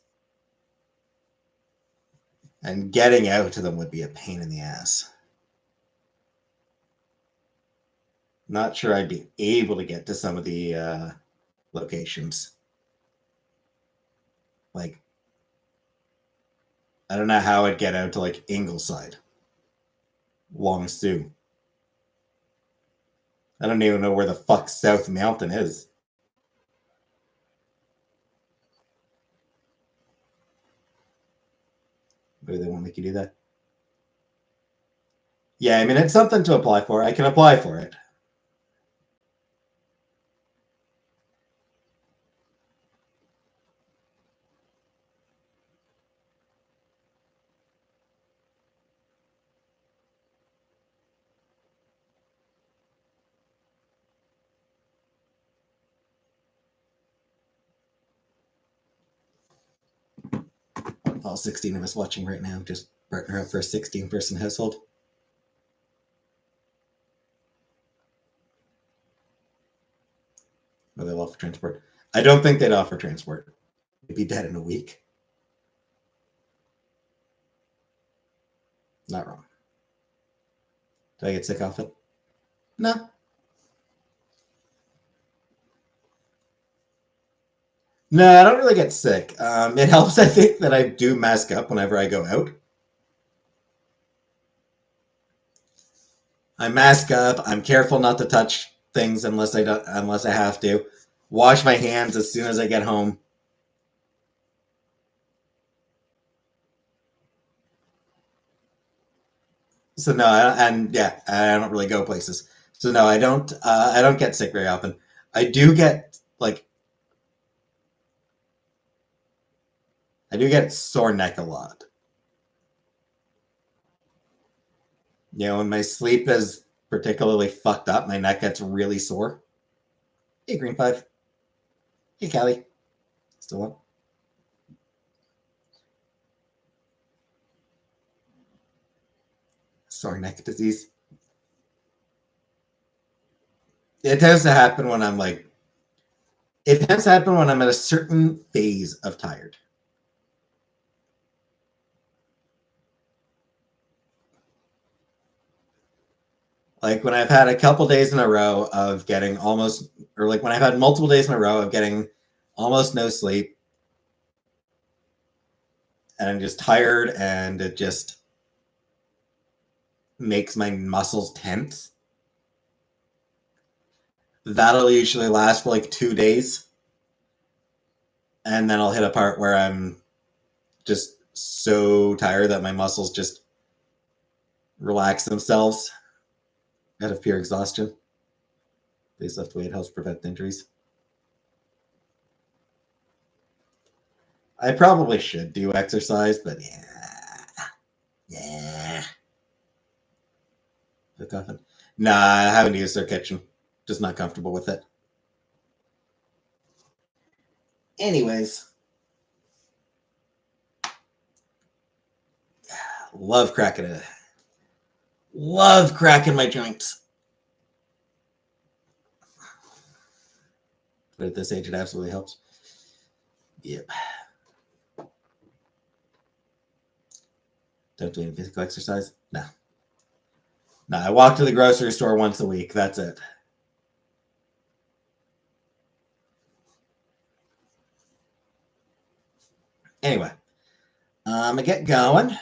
And getting out to them would be a pain in the ass. Not sure I'd be able to get to some of the locations. Like, I don't know how I'd get out to like Ingleside, Long Sioux. I don't even know where the fuck South Mountain is. Maybe they won't make you do that. Yeah, I mean, it's something to apply for. I can apply for it. All 16 of us watching right now, just partner up for a 16-person household. Or they'll offer transport. I don't think they'd offer transport. They'd be dead in a week. Not wrong. Did I get sick off it? No. No, I don't really get sick. It helps, I think, that I do mask up whenever I go out. I mask up. I'm careful not to touch things unless I have to. Wash my hands as soon as I get home. So no, I don't really go places. So no, I don't. I don't get sick very often. I do get sore neck a lot. You know, when my sleep is particularly fucked up, my neck gets really sore. Hey, Green 5. Hey, Callie. Still up? Sore neck disease. It tends to happen when I'm at a certain phase of tired. Like when I've had a couple days in a row of getting almost, or like when I've had multiple days in a row of getting almost no sleep, and I'm just tired, and it just makes my muscles tense. That'll usually last for like 2 days. And then I'll hit a part where I'm just so tired that my muscles just relax themselves out of pure exhaustion. Base lift weight helps prevent injuries. I probably should do exercise, but yeah. Nah, I haven't used their kitchen. Just not comfortable with it. Anyways. Love cracking my joints. But at this age, it absolutely helps. Yep. Don't do any physical exercise? No. No, I walk to the grocery store once a week. That's it. Anyway, I'm going to get going.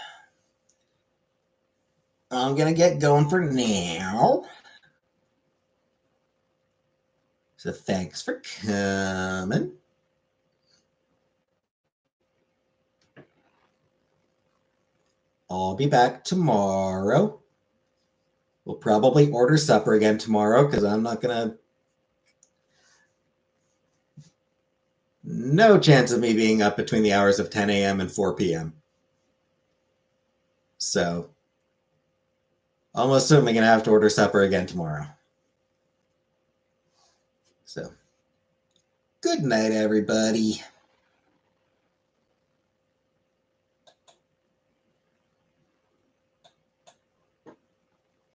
I'm going to get going for now. So thanks for coming. I'll be back tomorrow. We'll probably order supper again tomorrow because I'm not going to... No chance of me being up between the hours of 10 a.m. and 4 p.m. So, almost certainly going to have to order supper again tomorrow. So, good night, everybody.